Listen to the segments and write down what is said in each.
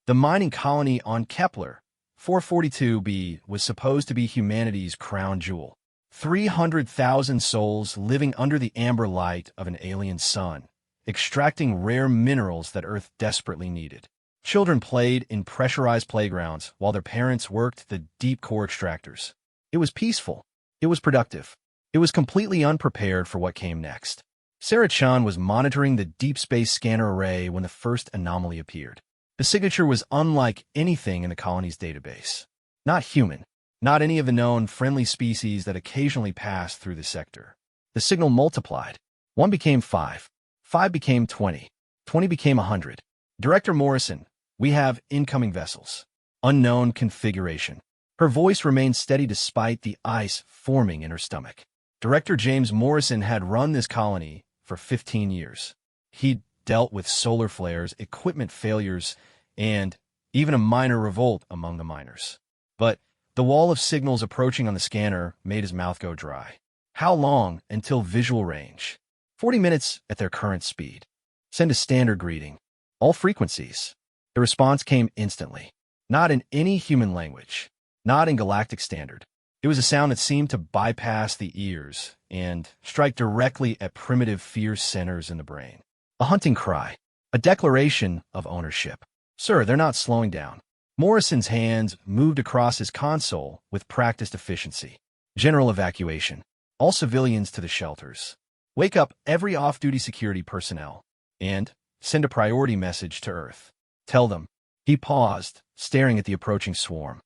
The mining colony on Kepler 442b was supposed to be humanity's crown jewel. 300,000 souls living under the amber light of an alien sun, extracting rare minerals that Earth desperately needed. Children played in pressurized playgrounds while their parents worked the deep core extractors. It was peaceful. It was productive. It was completely unprepared for what came next. Sarah Chan was monitoring the deep space scanner array when the first anomaly appeared. The signature was unlike anything in the colony's database. Not human. Not any of the known friendly species that occasionally passed through the sector. The signal multiplied. 1 became 5. 5 became 20. 20 became 100. Director Morrison, we have incoming vessels. Unknown configuration. Her voice remained steady despite the ice forming in her stomach. Director James Morrison had run this colony for 15 years. He'd dealt with solar flares, equipment failures, and even a minor revolt among the miners. But the wall of signals approaching on the scanner made his mouth go dry. How long until visual range? 40 minutes at their current speed. Send a standard greeting. All frequencies. The response came instantly. Not in any human language. Not in Galactic Standard. It was a sound that seemed to bypass the ears and strike directly at primitive fear centers in the brain. A hunting cry. A declaration of ownership. Sir, they're not slowing down. Morrison's hands moved across his console with practiced efficiency. General evacuation. All civilians to the shelters. Wake up every off-duty security personnel. And send a priority message to Earth. Tell them. He paused, staring at the approaching swarm.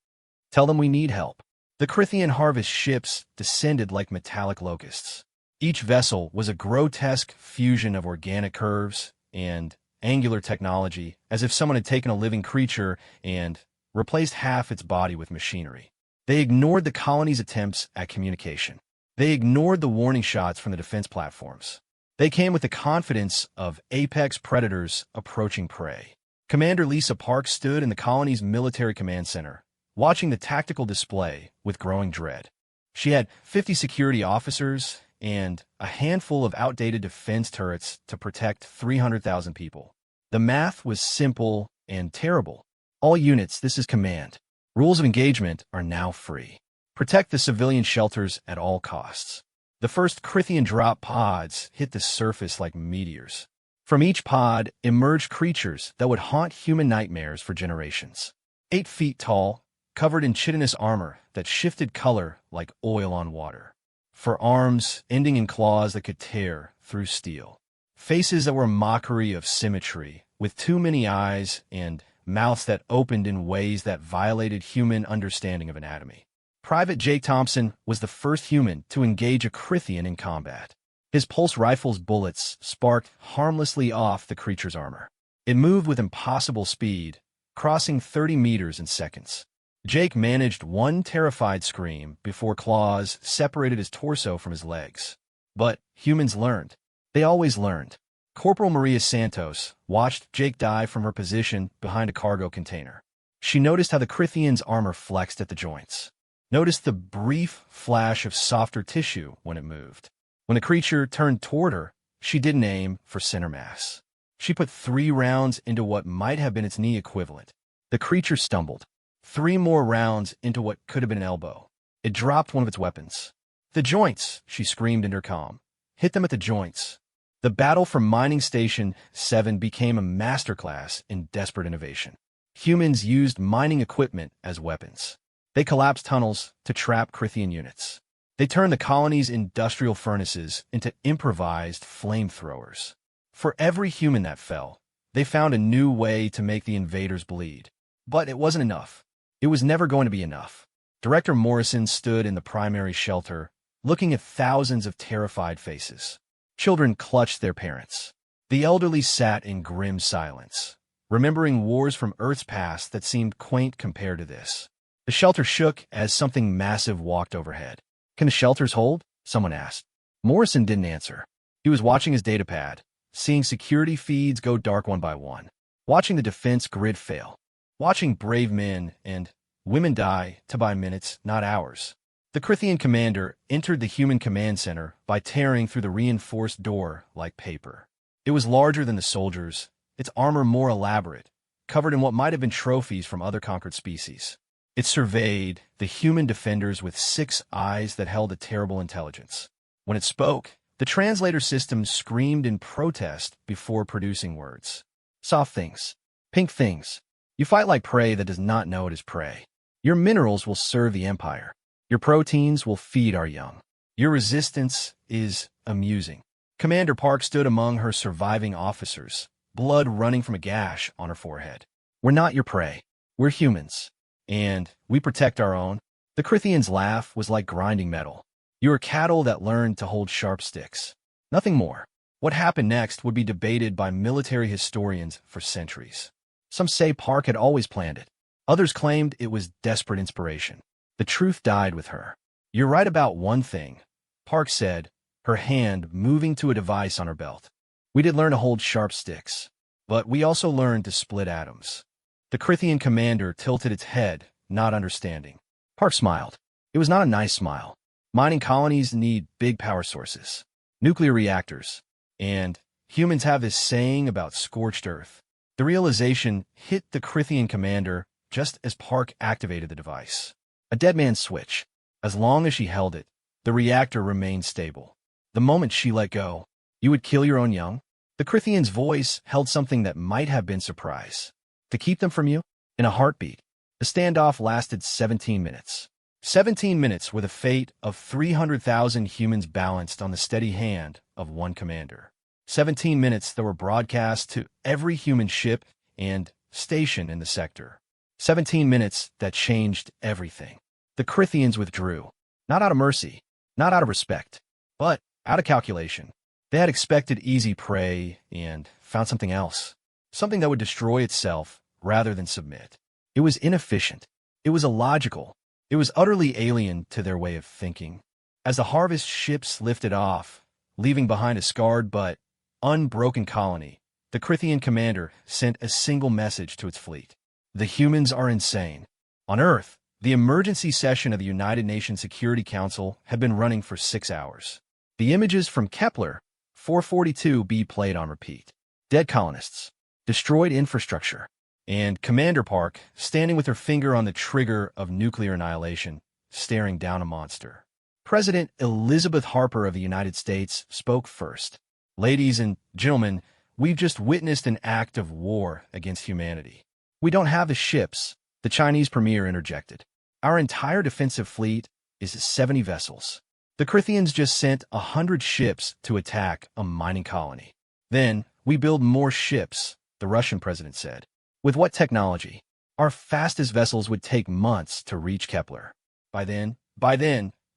Tell them we need help. The Crithian harvest ships descended like metallic locusts. Each vessel was a grotesque fusion of organic curves and angular technology, as if someone had taken a living creature and replaced half its body with machinery. They ignored the colony's attempts at communication. They ignored the warning shots from the defense platforms. They came with the confidence of apex predators approaching prey. Commander Lisa Park stood in the colony's military command center, watching the tactical display with growing dread. She had 50 security officers and a handful of outdated defense turrets to protect 300,000 people. The math was simple and terrible. All units, this is command. Rules of engagement are now free. Protect the civilian shelters at all costs. The first Crithian drop pods hit the surface like meteors. From each pod emerged creatures that would haunt human nightmares for generations. 8 feet tall, covered in chitinous armor that shifted color like oil on water. For arms ending in claws that could tear through steel. Faces that were a mockery of symmetry, with too many eyes and mouths that opened in ways that violated human understanding of anatomy. Private Jake Thompson was the first human to engage a Crithian in combat. His pulse rifle's bullets sparked harmlessly off the creature's armor. It moved with impossible speed, crossing 30 meters in seconds. Jake managed one terrified scream before claws separated his torso from his legs. But humans learned. They always learned. Corporal Maria Santos watched Jake dive from her position behind a cargo container. She noticed how the Crithian's armor flexed at the joints. Noticed the brief flash of softer tissue when it moved. When the creature turned toward her, she didn't aim for center mass. She put 3 rounds into what might have been its knee equivalent. The creature stumbled. 3 more rounds into what could have been an elbow. It dropped one of its weapons. The joints, she screamed intercom. Hit them at the joints. The battle for Mining Station 7 became a masterclass in desperate innovation. Humans used mining equipment as weapons. They collapsed tunnels to trap Crithian units. They turned the colony's industrial furnaces into improvised flamethrowers. For every human that fell, they found a new way to make the invaders bleed. But it wasn't enough. It was never going to be enough. Director Morrison stood in the primary shelter, looking at thousands of terrified faces. Children clutched their parents. The elderly sat in grim silence, remembering wars from Earth's past that seemed quaint compared to this. The shelter shook as something massive walked overhead. Can the shelters hold? Someone asked. Morrison didn't answer. He was watching his datapad, seeing security feeds go dark one by one, watching the defense grid fail, watching brave men and women die to buy minutes, not hours. The Crithian commander entered the human command center by tearing through the reinforced door like paper. It was larger than the soldiers, its armor more elaborate, covered in what might have been trophies from other conquered species. It surveyed the human defenders with 6 eyes that held a terrible intelligence. When it spoke, the translator system screamed in protest before producing words. Soft things. Pink things. You fight like prey that does not know it is prey. Your minerals will serve the Empire. Your proteins will feed our young. Your resistance is amusing. Commander Park stood among her surviving officers, blood running from a gash on her forehead. We're not your prey. We're humans. And we protect our own. The Crithian's laugh was like grinding metal. You are cattle that learned to hold sharp sticks. Nothing more. What happened next would be debated by military historians for centuries. Some say Park had always planned it. Others claimed it was desperate inspiration. The truth died with her. You're right about one thing, Park said, her hand moving to a device on her belt. We did learn to hold sharp sticks, but we also learned to split atoms. The Crithian commander tilted its head, not understanding. Park smiled. It was not a nice smile. Mining colonies need big power sources, nuclear reactors, and humans have this saying about scorched earth. The realization hit the Crithian commander just as Park activated the device. A dead man's switch. As long as she held it, the reactor remained stable. The moment she let go, you would kill your own young? The Crithian's voice held something that might have been surprise. To keep them from you? In a heartbeat. The standoff lasted 17 minutes. 17 minutes were the fate of 300,000 humans balanced on the steady hand of one commander. 17 minutes that were broadcast to every human ship and station in the sector. 17 minutes that changed everything. The Crithians withdrew. Not out of mercy, not out of respect, but out of calculation. They had expected easy prey and found something else. Something that would destroy itself rather than submit. It was inefficient. It was illogical. It was utterly alien to their way of thinking. As the harvest ships lifted off, leaving behind a scarred but unbroken colony, the Crithian commander sent a single message to its fleet. The humans are insane. On Earth, the emergency session of the United Nations Security Council had been running for 6 hours. The images from Kepler 442b played on repeat. Dead colonists, destroyed infrastructure, and Commander Park standing with her finger on the trigger of nuclear annihilation, staring down a monster. President Elizabeth Harper of the United States spoke first. Ladies and gentlemen, we've just witnessed an act of war against humanity. We don't have the ships, the Chinese premier interjected. Our entire defensive fleet is 70 vessels. The Crithians just sent 100 ships to attack a mining colony. Then, we build more ships, the Russian president said. With what technology? Our fastest vessels would take months to reach Kepler. By then,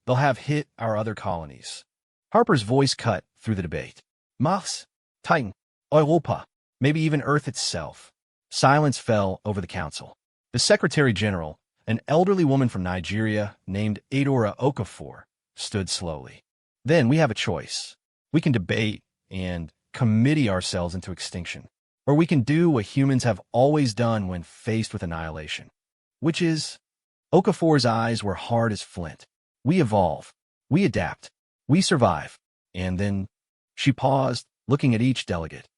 they'll have hit our other colonies. Harper's voice cut through the debate. Mars, Titan, Europa, maybe even Earth itself. Silence fell over the council. The Secretary General, an elderly woman from Nigeria named Adora Okafor, stood slowly. Then we have a choice. We can debate and committee ourselves into extinction. Or we can do what humans have always done when faced with annihilation. Which is, Okafor's eyes were hard as flint. We evolve. We adapt. We survive. And then she paused, looking at each delegate.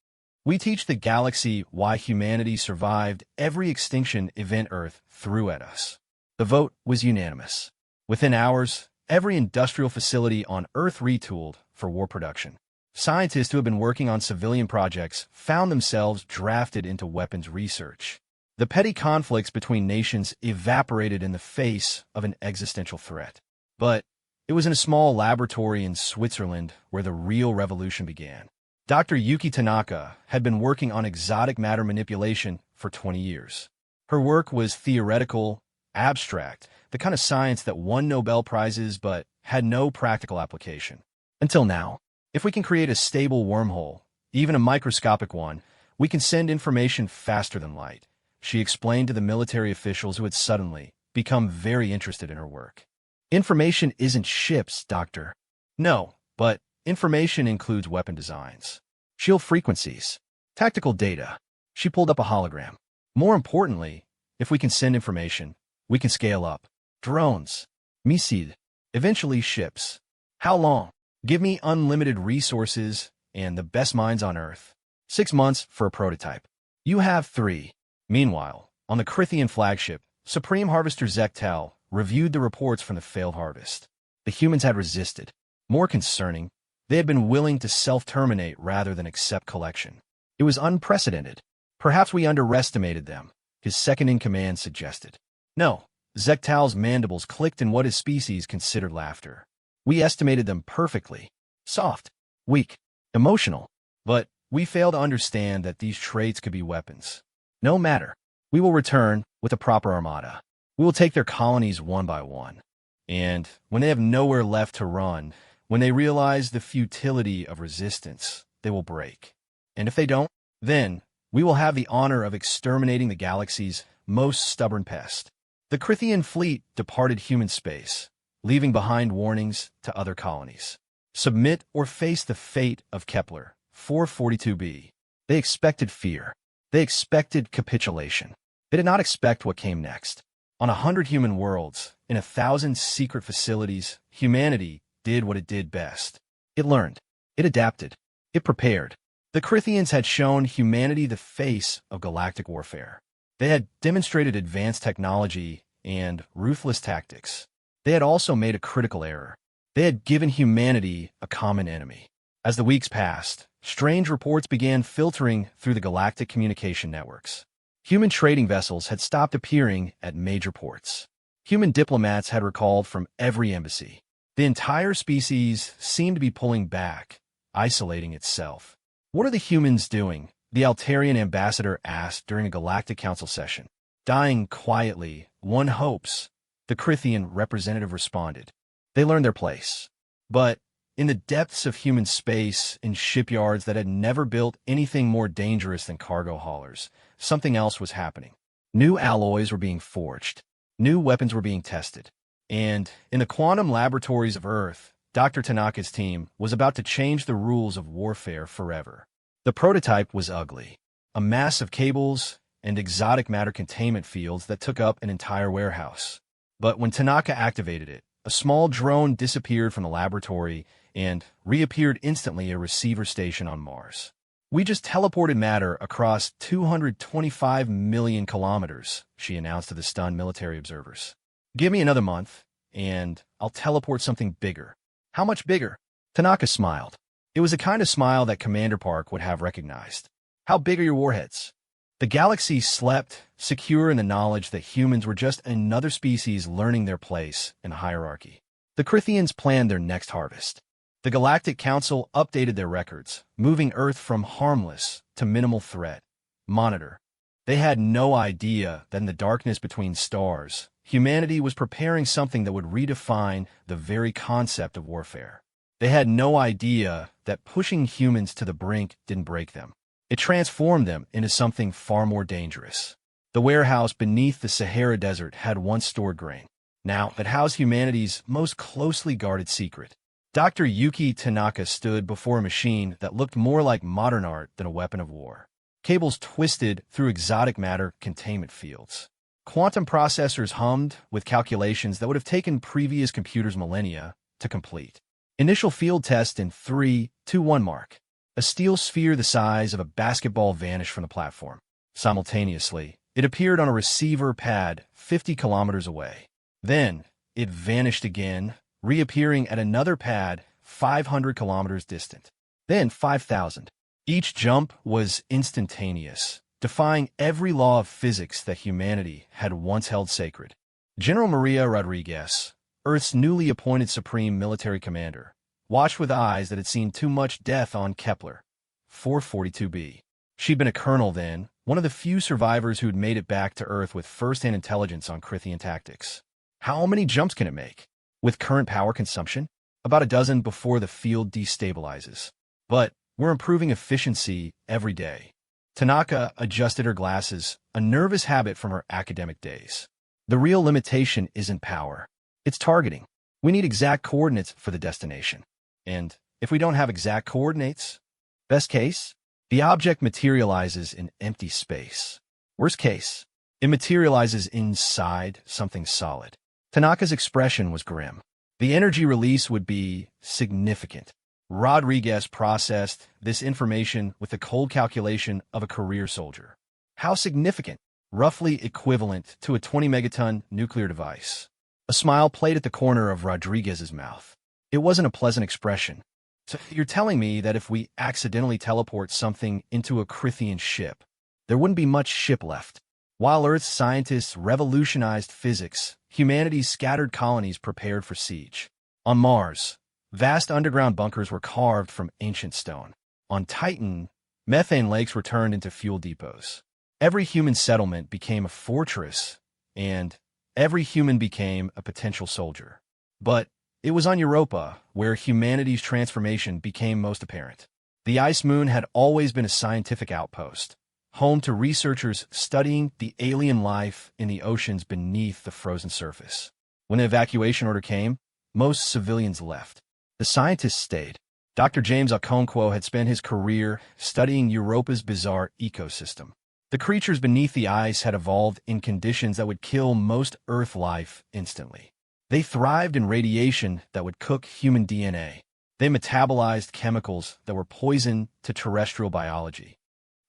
We teach the galaxy why humanity survived every extinction event Earth threw at us. The vote was unanimous. Within hours, every industrial facility on Earth retooled for war production. Scientists who had been working on civilian projects found themselves drafted into weapons research. The petty conflicts between nations evaporated in the face of an existential threat. But it was in a small laboratory in Switzerland where the real revolution began. Dr. Yuki Tanaka had been working on exotic matter manipulation for 20 years. Her work was theoretical, abstract, the kind of science that won Nobel Prizes but had no practical application. Until now, if we can create a stable wormhole, even a microscopic one, we can send information faster than light, she explained to the military officials who had suddenly become very interested in her work. Information isn't ships, Doctor. No, but information includes weapon designs, shield frequencies, tactical data. She pulled up a hologram. More importantly, if we can send information, we can scale up. Drones, missiles, eventually ships. How long? Give me unlimited resources and the best minds on Earth. 6 months for a prototype. You have 3. Meanwhile, on the Crithian flagship, Supreme Harvester Zektel reviewed the reports from the failed harvest. The humans had resisted. More concerning, they had been willing to self-terminate rather than accept collection. It was unprecedented. Perhaps we underestimated them, his second-in-command suggested. No, Zektal's mandibles clicked in what his species considered laughter. We estimated them perfectly. Soft, weak, emotional. But we failed to understand that these traits could be weapons. No matter. We will return with a proper armada. We will take their colonies one by one. And when they have nowhere left to run, when they realize the futility of resistance, they will break. And if they don't, then we will have the honor of exterminating the galaxy's most stubborn pest. The Crithian fleet departed human space, leaving behind warnings to other colonies. Submit or face the fate of Kepler 442b. They expected fear. They expected capitulation. They did not expect what came next. On 100 human worlds, in 1,000 secret facilities, humanity did what it did best. It learned. It adapted. It prepared. The Crithians had shown humanity the face of galactic warfare. They had demonstrated advanced technology and ruthless tactics. They had also made a critical error. They had given humanity a common enemy. As the weeks passed, strange reports began filtering through the galactic communication networks. Human trading vessels had stopped appearing at major ports. Human diplomats had recalled from every embassy. The entire species seemed to be pulling back, isolating itself. "What are the humans doing?" the Altarian ambassador asked during a Galactic Council session. "Dying quietly, one hopes," the Crithian representative responded. "They learned their place." But in the depths of human space, in shipyards that had never built anything more dangerous than cargo haulers, something else was happening. New alloys were being forged. New weapons were being tested. And in the quantum laboratories of Earth, Dr. Tanaka's team was about to change the rules of warfare forever. The prototype was ugly. A mass of cables and exotic matter containment fields that took up an entire warehouse. But when Tanaka activated it, a small drone disappeared from the laboratory and reappeared instantly at a receiver station on Mars. "We just teleported matter across 225 million kilometers," she announced to the stunned military observers. "Give me another month, and I'll teleport something bigger." "How much bigger?" Tanaka smiled. It was the kind of smile that Commander Park would have recognized. "How big are your warheads?" The galaxy slept, secure in the knowledge that humans were just another species learning their place in the hierarchy. The Crithians planned their next harvest. The Galactic Council updated their records, moving Earth from harmless to minimal threat. Monitor. They had no idea that in the darkness between stars, humanity was preparing something that would redefine the very concept of warfare. They had no idea that pushing humans to the brink didn't break them. It transformed them into something far more dangerous. The warehouse beneath the Sahara Desert had once stored grain. Now it housed humanity's most closely guarded secret. Dr. Yuki Tanaka stood before a machine that looked more like modern art than a weapon of war. Cables twisted through exotic matter containment fields. Quantum processors hummed with calculations that would have taken previous computers millennia to complete. Initial field test in 3, 2, 1 mark. A steel sphere the size of a basketball vanished from the platform. Simultaneously, it appeared on a receiver pad 50 kilometers away. Then, it vanished again, reappearing at another pad 500 kilometers distant. Then 5,000. Each jump was instantaneous, defying every law of physics that humanity had once held sacred. General Maria Rodriguez, Earth's newly appointed supreme military commander, watched with eyes that had seen too much death on Kepler 442b. She'd been a colonel then, one of the few survivors who'd made it back to Earth with first-hand intelligence on Crithian tactics. How many jumps can it make? With current power consumption? About a dozen before the field destabilizes. But we're improving efficiency every day. Tanaka adjusted her glasses, a nervous habit from her academic days. The real limitation isn't power. It's targeting. We need exact coordinates for the destination. And if we don't have exact coordinates, best case, the object materializes in empty space. Worst case, it materializes inside something solid. Tanaka's expression was grim. The energy release would be significant. Rodriguez processed this information with the cold calculation of a career soldier. How significant? roughly equivalent to a 20-megaton nuclear device. A smile played at the corner of Rodriguez's mouth. It wasn't a pleasant expression. So you're telling me that if we accidentally teleport something into a Crithian ship, there wouldn't be much ship left? While Earth's scientists revolutionized physics, humanity's scattered colonies prepared for siege. On Mars, vast underground bunkers were carved from ancient stone. On Titan, methane lakes were turned into fuel depots. Every human settlement became a fortress, and every human became a potential soldier. But it was on Europa where humanity's transformation became most apparent. The ice moon had always been a scientific outpost, home to researchers studying the alien life in the oceans beneath the frozen surface. When the evacuation order came, most civilians left. The scientists stayed. Dr. James Okonkwo had spent his career studying Europa's bizarre ecosystem. The creatures beneath the ice had evolved in conditions that would kill most Earth life instantly. They thrived in radiation that would cook human DNA. They metabolized chemicals that were poison to terrestrial biology.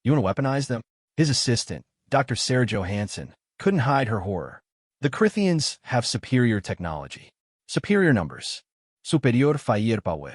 You want to weaponize them? His assistant, Dr. Sarah Johansson, couldn't hide her horror. The Crithians have superior technology. Superior numbers. Superior firepower.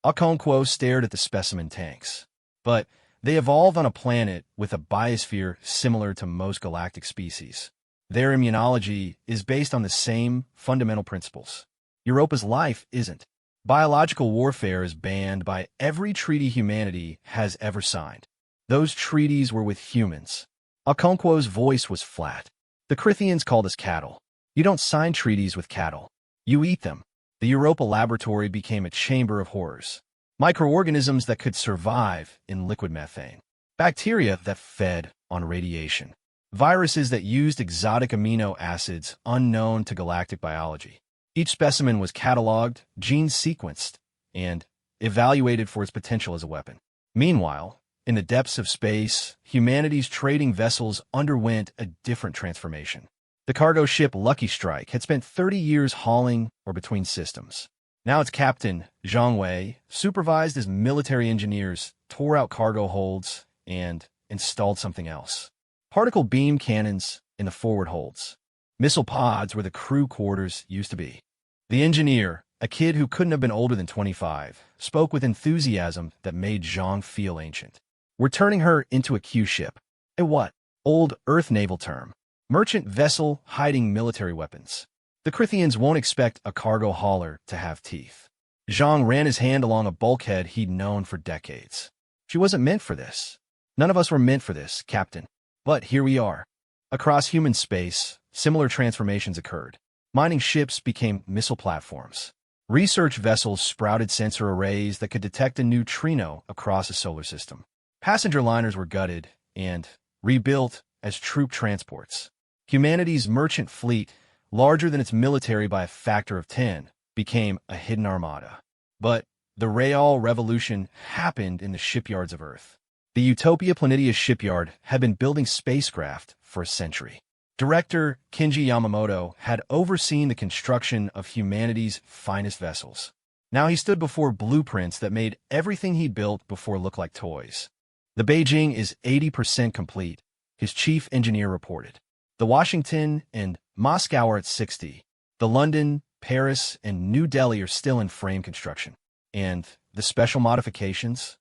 Okonkwo stared at the specimen tanks. But they evolved on a planet with a biosphere similar to most galactic species. Their immunology is based on the same fundamental principles. Europa's life isn't. Biological warfare is banned by every treaty humanity has ever signed. Those treaties were with humans. Okonkwo's voice was flat. The Crithians called us cattle. You don't sign treaties with cattle. You eat them. The Europa laboratory became a chamber of horrors. Microorganisms that could survive in liquid methane. Bacteria that fed on radiation. Viruses that used exotic amino acids unknown to galactic biology. Each specimen was cataloged, genes sequenced, and evaluated for its potential as a weapon. Meanwhile, in the depths of space, humanity's trading vessels underwent a different transformation. The cargo ship Lucky Strike had spent 30 years hauling or between systems. Now its captain, Zhang Wei, supervised as military engineers, tore out cargo holds and installed something else. Particle beam cannons in the forward holds. Missile pods where the crew quarters used to be. The engineer, a kid who couldn't have been older than 25, spoke with enthusiasm that made Zhang feel ancient. We're turning her into a Q ship. A what? Old Earth naval term. Merchant vessel hiding military weapons. The Crithians won't expect a cargo hauler to have teeth. Zhang ran his hand along a bulkhead he'd known for decades. She wasn't meant for this. None of us were meant for this, Captain. But here we are. Across human space, similar transformations occurred. Mining ships became missile platforms. Research vessels sprouted sensor arrays that could detect a neutrino across a solar system. Passenger liners were gutted and rebuilt as troop transports. Humanity's merchant fleet, larger than its military by a factor of 10, became a hidden armada. But the Real Revolution happened in the shipyards of Earth. The Utopia Planitia shipyard had been building spacecraft for a century. Director Kinji Yamamoto had overseen the construction of humanity's finest vessels. Now he stood before blueprints that made everything he built before look like toys. The Beijing is 80% complete, his chief engineer reported. The Washington and Moscow are at 60. The London, Paris, and New Delhi are still in frame construction. And the special modifications?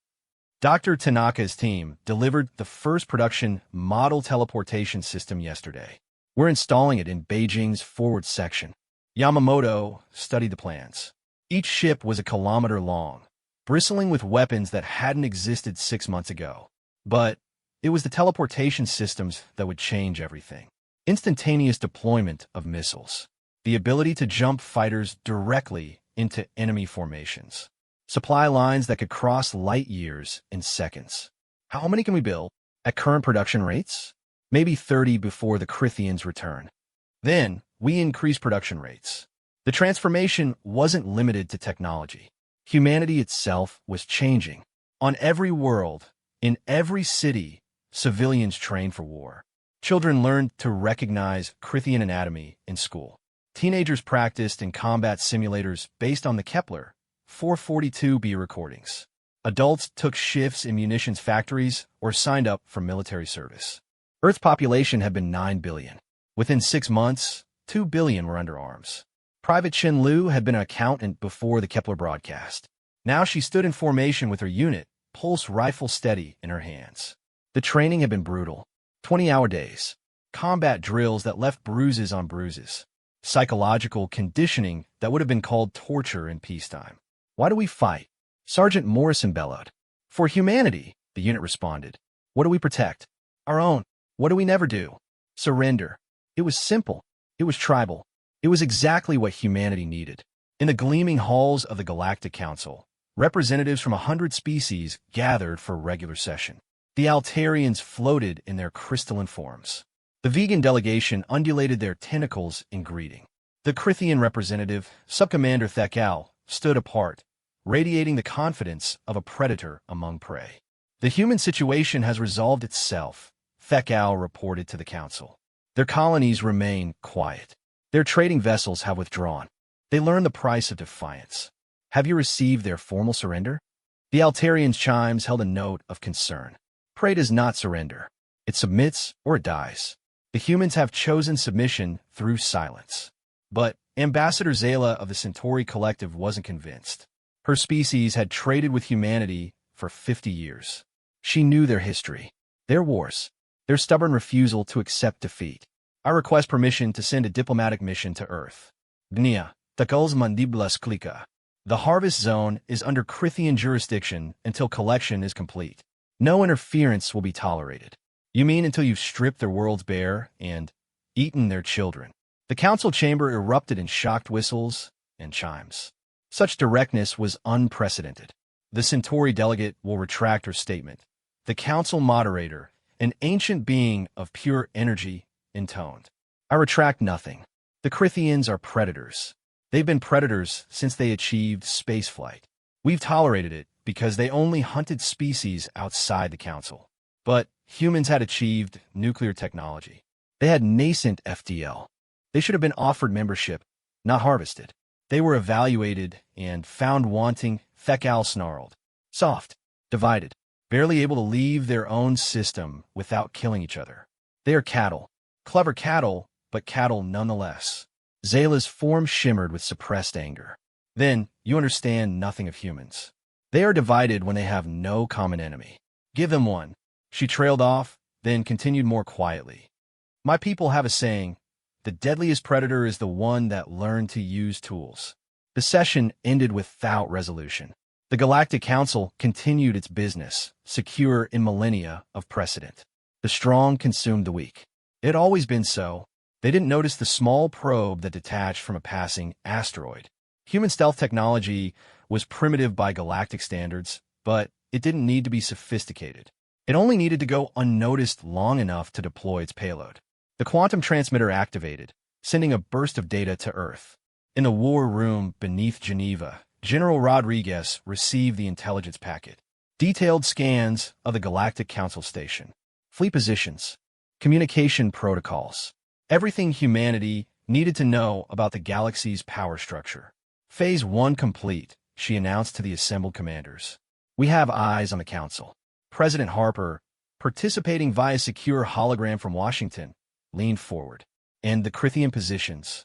Dr. Tanaka's team delivered the first production model teleportation system yesterday. We're installing it in Beijing's forward section. Yamamoto studied the plans. Each ship was a kilometer long, bristling with weapons that hadn't existed 6 months ago. But it was the teleportation systems that would change everything. Instantaneous deployment of missiles. The ability to jump fighters directly into enemy formations. Supply lines that could cross light years in seconds. How many can we build? At current production rates? Maybe 30 before the Crithians return. Then, we increase production rates. The transformation wasn't limited to technology. Humanity itself was changing. On every world, in every city, civilians trained for war. Children learned to recognize Crithian anatomy in school. Teenagers practiced in combat simulators based on the Kepler 442b recordings. Adults took shifts in munitions factories or signed up for military service. Earth's population had been 9 billion. Within 6 months, 2 billion were under arms. Private Chen Lu had been an accountant before the Kepler broadcast. Now she stood in formation with her unit, pulse rifle steady in her hands. The training had been brutal. 20-hour days. Combat drills that left bruises on bruises. Psychological conditioning that would have been called torture in peacetime. Why do we fight? Sergeant Morrison bellowed. For humanity, the unit responded. What do we protect? Our own. What do we never do? Surrender. It was simple. It was tribal. It was exactly what humanity needed. In the gleaming halls of the Galactic Council, representatives from 100 species gathered for a regular session. The Altarians floated in their crystalline forms. The vegan delegation undulated their tentacles in greeting. The Crithian representative, Subcommander Thekal, stood apart, radiating the confidence of a predator among prey. The human situation has resolved itself, Thekal reported to the council. Their colonies remain quiet. Their trading vessels have withdrawn. They learn the price of defiance. Have you received their formal surrender? The Altarian's chimes held a note of concern. Prey does not surrender. It submits or it dies. The humans have chosen submission through silence. But Ambassador Zayla of the Centauri Collective wasn't convinced. Her species had traded with humanity for 50 years. She knew their history, their wars, their stubborn refusal to accept defeat. I request permission to send a diplomatic mission to Earth. Gnia, Takul's Mandiblas Klika. The harvest zone is under Crithian jurisdiction until collection is complete. No interference will be tolerated. You mean until you've stripped their worlds bare and eaten their children? The council chamber erupted in shocked whistles and chimes. Such directness was unprecedented. The Centauri delegate will retract her statement. The council moderator, an ancient being of pure energy, intoned. I retract nothing. The Crithians are predators. They've been predators since they achieved spaceflight. We've tolerated it because they only hunted species outside the council. But humans had achieved nuclear technology. They had nascent FDL. They should have been offered membership, not harvested. They were evaluated and found wanting, Thekal snarled. Soft, divided, barely able to leave their own system without killing each other. They are cattle. Clever cattle, but cattle nonetheless. Zayla's form shimmered with suppressed anger. Then, you understand nothing of humans. They are divided when they have no common enemy. Give them one. She trailed off, then continued more quietly. My people have a saying, the deadliest predator is the one that learned to use tools. The session ended without resolution. The Galactic Council continued its business, secure in millennia of precedent. The strong consumed the weak. It had always been so. They didn't notice the small probe that detached from a passing asteroid. Human stealth technology was primitive by galactic standards, but it didn't need to be sophisticated. It only needed to go unnoticed long enough to deploy its payload. The quantum transmitter activated, sending a burst of data to Earth. In the war room beneath Geneva, General Rodriguez received the intelligence packet. Detailed scans of the Galactic Council station. Fleet positions. Communication protocols. Everything humanity needed to know about the galaxy's power structure. Phase 1 complete, she announced to the assembled commanders. We have eyes on the Council. President Harper, participating via secure hologram from Washington, leaned forward. And the Crithian positions.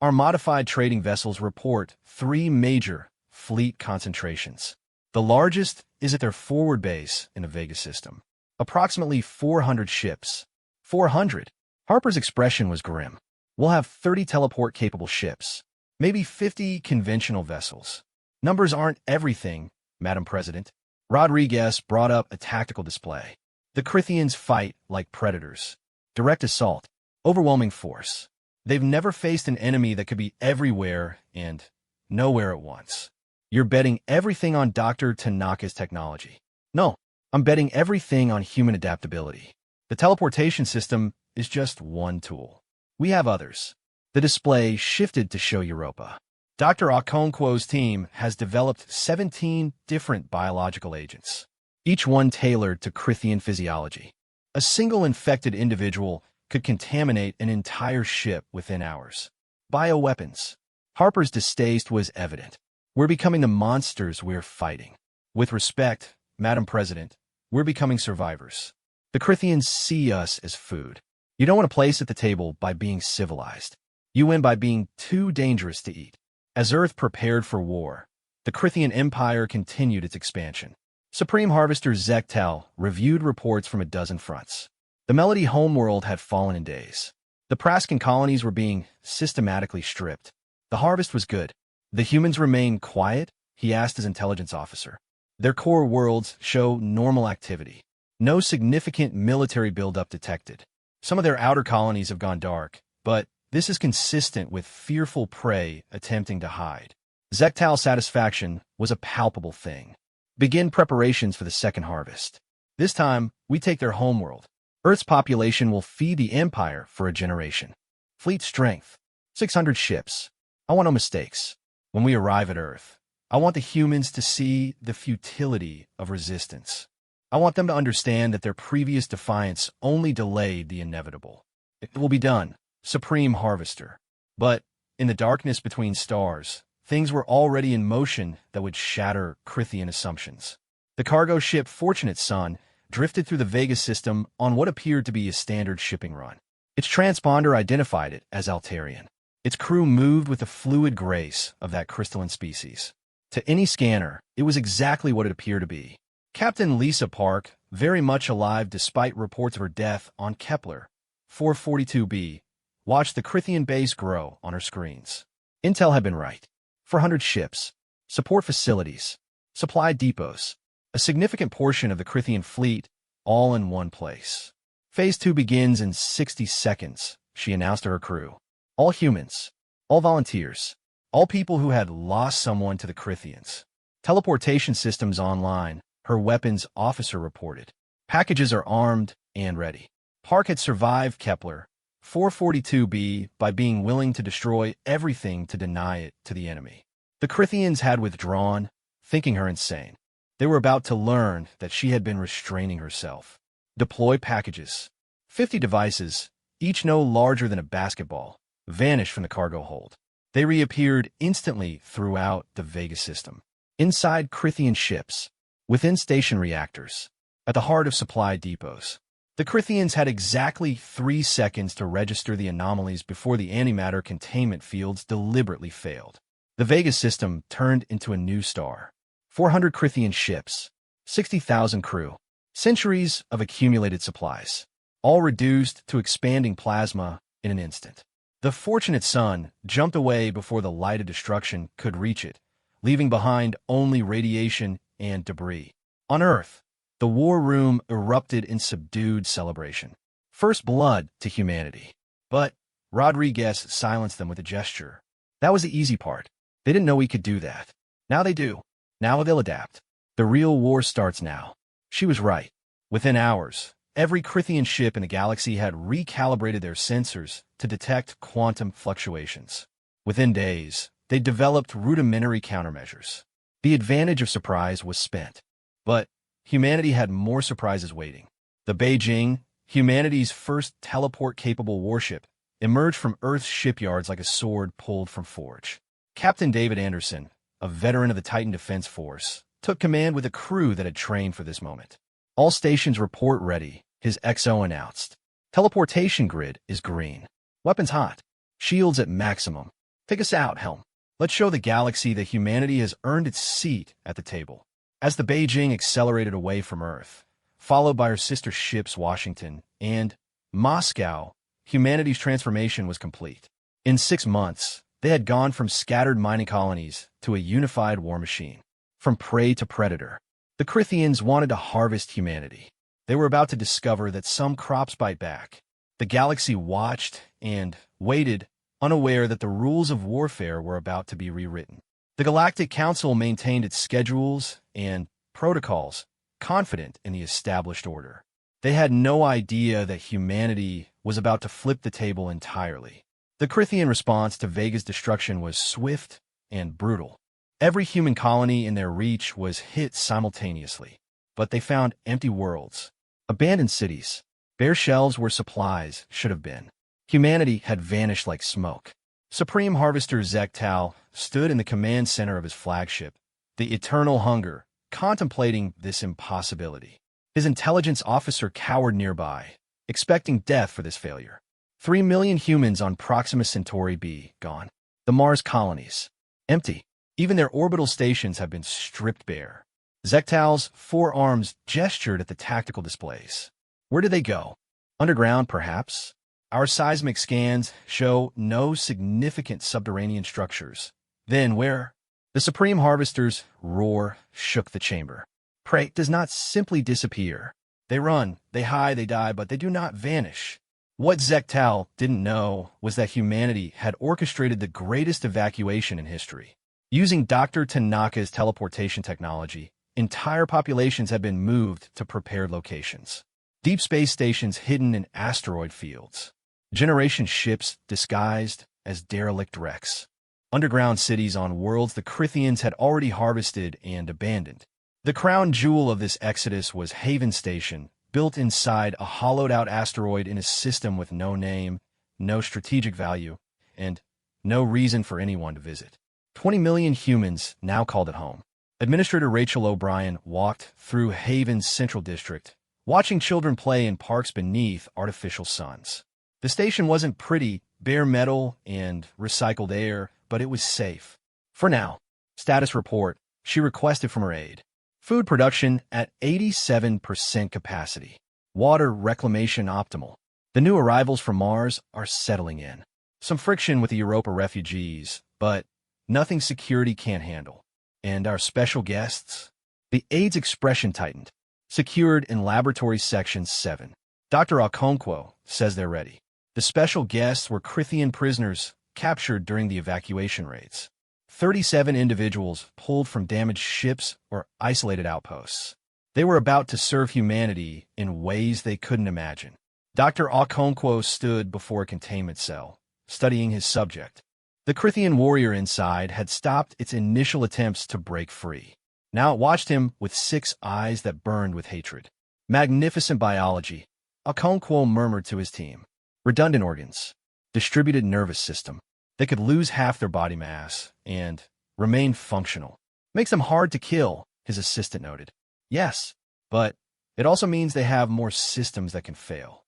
Our modified trading vessels report 3 major fleet concentrations. The largest is at their forward base in the Vega system. Approximately 400 ships. 400? Harper's expression was grim. We'll have 30 teleport-capable ships. Maybe 50 conventional vessels. Numbers aren't everything, Madam President. Rodriguez brought up a tactical display. The Crithians fight like predators. Direct assault. Overwhelming force. They've never faced an enemy that could be everywhere and nowhere at once. You're betting everything on Dr. Tanaka's technology. No, I'm betting everything on human adaptability. The teleportation system is just one tool. We have others. The display shifted to show Europa. Dr. Okonkwo's team has developed 17 different biological agents, each one tailored to Crithian physiology. A single infected individual could contaminate an entire ship within hours. Bioweapons. Harper's distaste was evident. We're becoming the monsters we're fighting. With respect, Madam President, we're becoming survivors. The Crithians see us as food. You don't want a place at the table by being civilized. You win by being too dangerous to eat. As Earth prepared for war, the Crithian Empire continued its expansion. Supreme Harvester Zektel reviewed reports from a dozen fronts. The Melody homeworld had fallen in days. The Praskan colonies were being systematically stripped. The harvest was good. The humans remained quiet, he asked his intelligence officer. Their core worlds show normal activity. No significant military buildup detected. Some of their outer colonies have gone dark, but this is consistent with fearful prey attempting to hide. Zektal's satisfaction was a palpable thing. Begin preparations for the second harvest. This time, we take their homeworld. Earth's population will feed the Empire for a generation. Fleet strength, 600 ships. I want no mistakes. When we arrive at Earth, I want the humans to see the futility of resistance. I want them to understand that their previous defiance only delayed the inevitable. It will be done, Supreme Harvester. But, in the darkness between stars, things were already in motion that would shatter Crithian assumptions. The cargo ship Fortunate Son drifted through the Vega system on what appeared to be a standard shipping run. Its transponder identified it as Altarian. Its crew moved with the fluid grace of that crystalline species. To any scanner, it was exactly what it appeared to be. Captain Lisa Park, very much alive despite reports of her death on Kepler 442b, watched the Crithian base grow on her screens. Intel had been right. 400 ships, support facilities, supply depots, a significant portion of the Crithian fleet, all in one place. Phase 2 begins in 60 seconds, she announced to her crew. All humans, all volunteers, all people who had lost someone to the Crithians. Teleportation systems online, her weapons officer reported. Packages are armed and ready. Park had survived Kepler 442b by being willing to destroy everything to deny it to the enemy. The Crithians had withdrawn, thinking her insane. They were about to learn that she had been restraining herself. Deploy packages. 50 devices, each no larger than a basketball, vanished from the cargo hold. They reappeared instantly throughout the Vega system. Inside Crithian ships, within station reactors, at the heart of supply depots. The Crithians had exactly 3 seconds to register the anomalies before the antimatter containment fields deliberately failed. The Vega system turned into a new star. 400 Crithian ships, 60,000 crew, centuries of accumulated supplies, all reduced to expanding plasma in an instant. The Fortunate Son jumped away before the light of destruction could reach it, leaving behind only radiation and debris. On Earth, the war room erupted in subdued celebration. First blood to humanity. But Rodriguez silenced them with a gesture. That was the easy part. They didn't know we could do that. Now they do. Now they'll adapt. The real war starts now. She was right. Within hours, every Crithian ship in the galaxy had recalibrated their sensors to detect quantum fluctuations. Within days, they developed rudimentary countermeasures. The advantage of surprise was spent. But humanity had more surprises waiting. The Beijing, humanity's first teleport-capable warship, emerged from Earth's shipyards like a sword pulled from forge. Captain David Anderson, a veteran of the Titan Defense Force, took command with a crew that had trained for this moment. All stations report ready, his XO announced. Teleportation grid is green. Weapons hot. Shields at maximum. Take us out, Helm. Let's show the galaxy that humanity has earned its seat at the table. As the Beijing accelerated away from Earth, followed by her sister ships Washington and Moscow, humanity's transformation was complete. In 6 months, they had gone from scattered mining colonies to a unified war machine. From prey to predator, the Crithians wanted to harvest humanity. They were about to discover that some crops bite back. The galaxy watched and waited, unaware that the rules of warfare were about to be rewritten. The Galactic Council maintained its schedules and protocols, confident in the established order. They had no idea that humanity was about to flip the table entirely. The Crithian response to Vega's destruction was swift and brutal. Every human colony in their reach was hit simultaneously, but they found empty worlds, abandoned cities, bare shelves where supplies should have been. Humanity had vanished like smoke. Supreme Harvester Zektal stood in the command center of his flagship, the Eternal Hunger, contemplating this impossibility. His intelligence officer cowered nearby, expecting death for this failure. 3 million humans on Proxima Centauri B gone. The Mars colonies. Empty. Even their orbital stations have been stripped bare. Zectal's 4 arms gestured at the tactical displays. Where did they go? Underground, perhaps? Our seismic scans show no significant subterranean structures. Then where? The Supreme Harvester's roar shook the chamber. Prey does not simply disappear. They run, they hide, they die, but they do not vanish. What Zectal didn't know was that humanity had orchestrated the greatest evacuation in history. Using Dr. Tanaka's teleportation technology, entire populations have been moved to prepared locations. Deep space stations hidden in asteroid fields. Generation ships disguised as derelict wrecks. Underground cities on worlds the Crythians had already harvested and abandoned. The crown jewel of this exodus was Haven Station, built inside a hollowed-out asteroid in a system with no name, no strategic value, and no reason for anyone to visit. 20 million humans now called it home. Administrator Rachel O'Brien walked through Haven's Central District, watching children play in parks beneath artificial suns. The station wasn't pretty, bare metal and recycled air, but it was safe. For now. Status report, she requested from her aide. Food production at 87% capacity. Water reclamation optimal. The new arrivals from Mars are settling in. Some friction with the Europa refugees, but nothing security can't handle. And our special guests? The aide's expression tightened. Secured in Laboratory Section 7. Dr. Okonkwo says they're ready. The special guests were Crythian prisoners captured during the evacuation raids. 37 individuals pulled from damaged ships or isolated outposts. They were about to serve humanity in ways they couldn't imagine. Dr. Okonkwo stood before a containment cell, studying his subject. The Crythian warrior inside had stopped its initial attempts to break free. Now it watched him with 6 eyes that burned with hatred. Magnificent biology, Okonkwo murmured to his team. Redundant organs, distributed nervous system. They could lose half their body mass and remain functional. Makes them hard to kill, his assistant noted. Yes, but it also means they have more systems that can fail.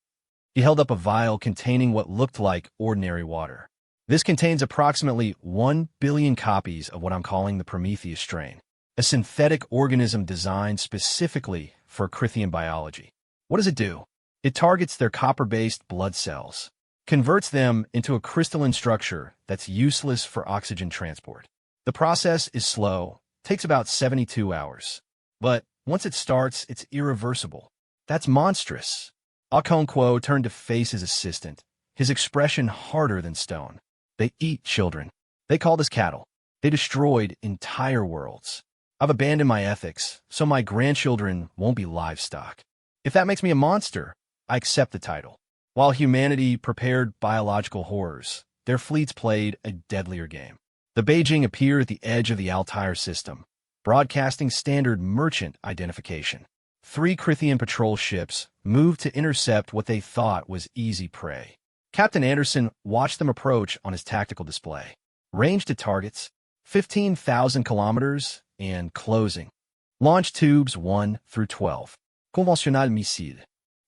He held up a vial containing what looked like ordinary water. This contains approximately 1 billion copies of what I'm calling the Prometheus strain, a synthetic organism designed specifically for Crythian biology. What does it do? It targets their copper-based blood cells, converts them into a crystalline structure that's useless for oxygen transport. The process is slow, takes about 72 hours. But once it starts, it's irreversible. That's monstrous. Okonkwo turned to face his assistant, his expression harder than stone. They eat children. They called us cattle. They destroyed entire worlds. I've abandoned my ethics, so my grandchildren won't be livestock. If that makes me a monster, I accept the title. While humanity prepared biological horrors, their fleets played a deadlier game. The Beijing appeared at the edge of the Altair system, broadcasting standard merchant identification. 3 Crythian patrol ships moved to intercept what they thought was easy prey. Captain Anderson watched them approach on his tactical display. Range to targets, 15,000 kilometers, and closing. Launch tubes 1 through 12. Conventionnel missile.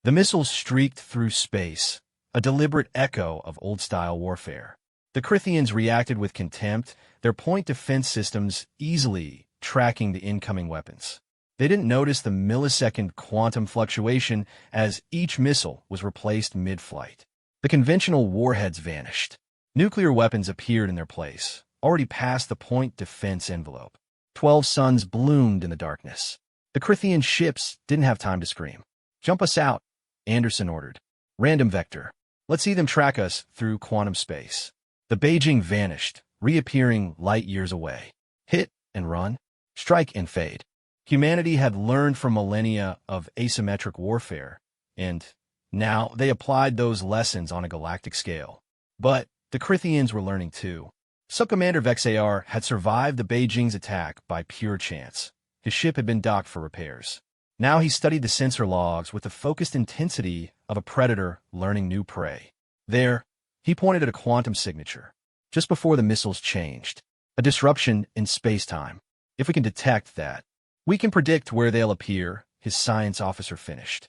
The missiles streaked through space, a deliberate echo of old-style warfare. The Crythians reacted with contempt, their point defense systems easily tracking the incoming weapons. They didn't notice the millisecond quantum fluctuation as each missile was replaced mid-flight. The conventional warheads vanished. Nuclear weapons appeared in their place, already past the point defense envelope. 12 suns bloomed in the darkness. The Crythian ships didn't have time to scream. Jump us out, Anderson ordered. Random vector. Let's see them track us through quantum space. The Beijing vanished, reappearing light years away. Hit and run. Strike and fade. Humanity had learned from millennia of asymmetric warfare, and now they applied those lessons on a galactic scale. But the Crythians were learning too. Subcommander Vexar had survived the Beijing's attack by pure chance. His ship had been docked for repairs. Now he studied the sensor logs with the focused intensity of a predator learning new prey. There, he pointed at a quantum signature, just before the missiles changed. A disruption in space-time. If we can detect that, we can predict where they'll appear, his science officer finished.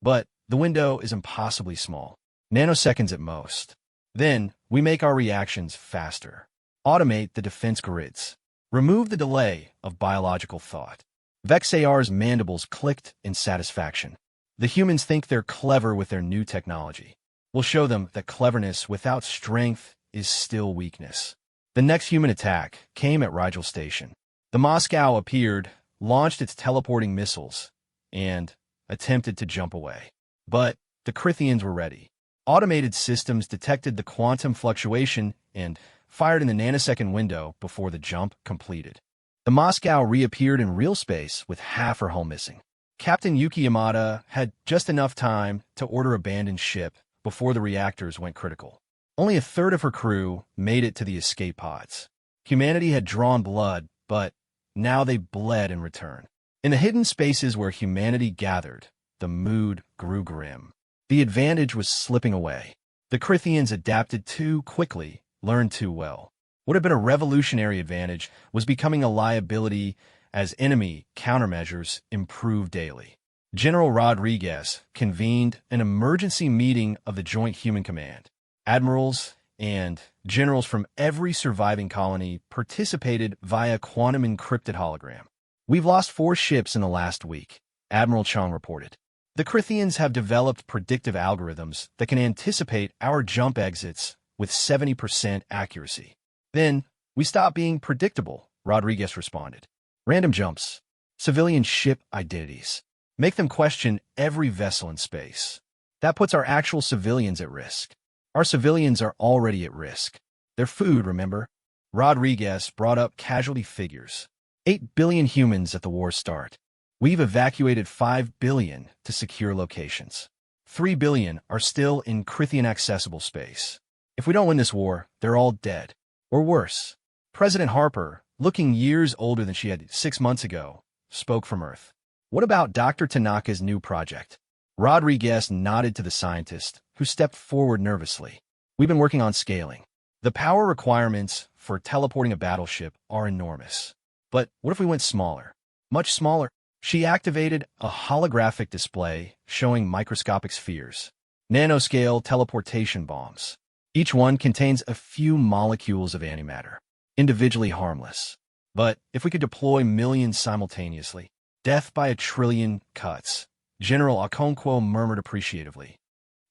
But the window is impossibly small, nanoseconds at most. Then, we make our reactions faster. Automate the defense grids. Remove the delay of biological thought. Vexar's mandibles clicked in satisfaction. The humans think they're clever with their new technology. We'll show them that cleverness without strength is still weakness. The next human attack came at Rigel Station. The Moscow appeared, launched its teleporting missiles, and attempted to jump away. But the Crithians were ready. Automated systems detected the quantum fluctuation and fired in the nanosecond window before the jump completed. The Moscow reappeared in real space with half her hull missing. Captain Yuki Yamada had just enough time to order abandoned ship before the reactors went critical. Only a third of her crew made it to the escape pods. Humanity had drawn blood, but now they bled in return. In the hidden spaces where humanity gathered, the mood grew grim. The advantage was slipping away. The Crithians adapted too quickly, learned too well. What had been a revolutionary advantage was becoming a liability as enemy countermeasures improved daily. General Rodriguez convened an emergency meeting of the Joint Human Command. Admirals and generals from every surviving colony participated via quantum-encrypted hologram. "We've lost 4 ships in the last week," Admiral Chong reported. "The Crithians have developed predictive algorithms that can anticipate our jump exits with 70% accuracy." "Then, we stop being predictable," Rodriguez responded. "Random jumps, civilian ship identities. Make them question every vessel in space. That puts our actual civilians at risk. Our civilians are already at risk. Their food, remember?" Rodriguez brought up casualty figures. 8 billion humans at the war's start. We've evacuated 5 billion to secure locations. 3 billion are still in Crithian-accessible space. If we don't win this war, they're all dead. Or worse. President Harper, looking years older than she had 6 months ago, spoke from Earth. "What about Dr. Tanaka's new project?" Rodriguez nodded to the scientist, who stepped forward nervously. "We've been working on scaling. The power requirements for teleporting a battleship are enormous. But what if we went smaller? Much smaller?" She activated a holographic display showing microscopic spheres. Nanoscale teleportation bombs. Each one contains a few molecules of antimatter, individually harmless. But if we could deploy millions simultaneously, death by a trillion cuts. General Okonkwo murmured appreciatively.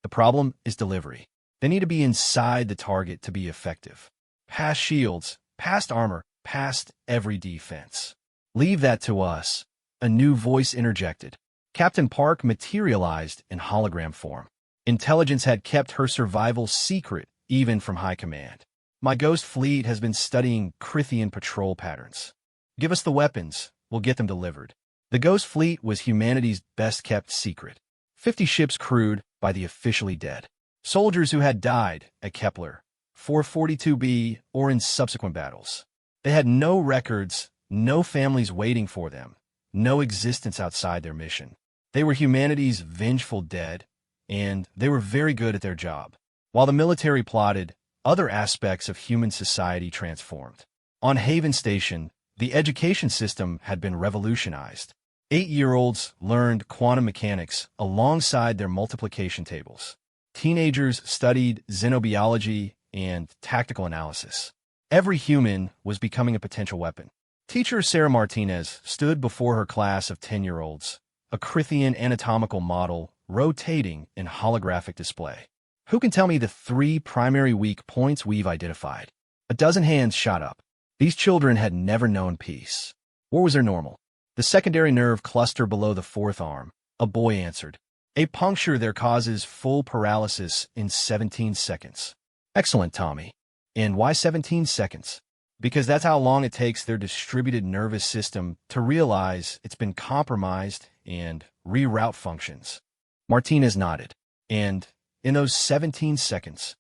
"The problem is delivery. They need to be inside the target to be effective. Past shields, past armor, past every defense. Leave that to us." A new voice interjected. Captain Park materialized in hologram form. Intelligence had kept her survival secret even from high command. "My ghost fleet has been studying Crithian patrol patterns. Give us the weapons, we'll get them delivered." The ghost fleet was humanity's best-kept secret. 50 ships crewed by the officially dead. Soldiers who had died at Kepler, 442b, or in subsequent battles. They had no records, no families waiting for them, no existence outside their mission. They were humanity's vengeful dead, and they were very good at their job. While the military plotted, other aspects of human society transformed. On Haven Station, the education system had been revolutionized. 8-year-olds learned quantum mechanics alongside their multiplication tables. Teenagers studied xenobiology and tactical analysis. Every human was becoming a potential weapon. Teacher Sarah Martinez stood before her class of 10-year-olds, a Crithian anatomical model rotating in holographic display. "Who can tell me the 3 primary weak points we've identified?" A dozen hands shot up. These children had never known peace. Or was there normal? "The secondary nerve cluster below the 4th arm," a boy answered. "A puncture there causes full paralysis in 17 seconds. "Excellent, Tommy. And why 17 seconds? "Because that's how long it takes their distributed nervous system to realize it's been compromised and reroute functions." Martinez nodded. "And in those 17 seconds,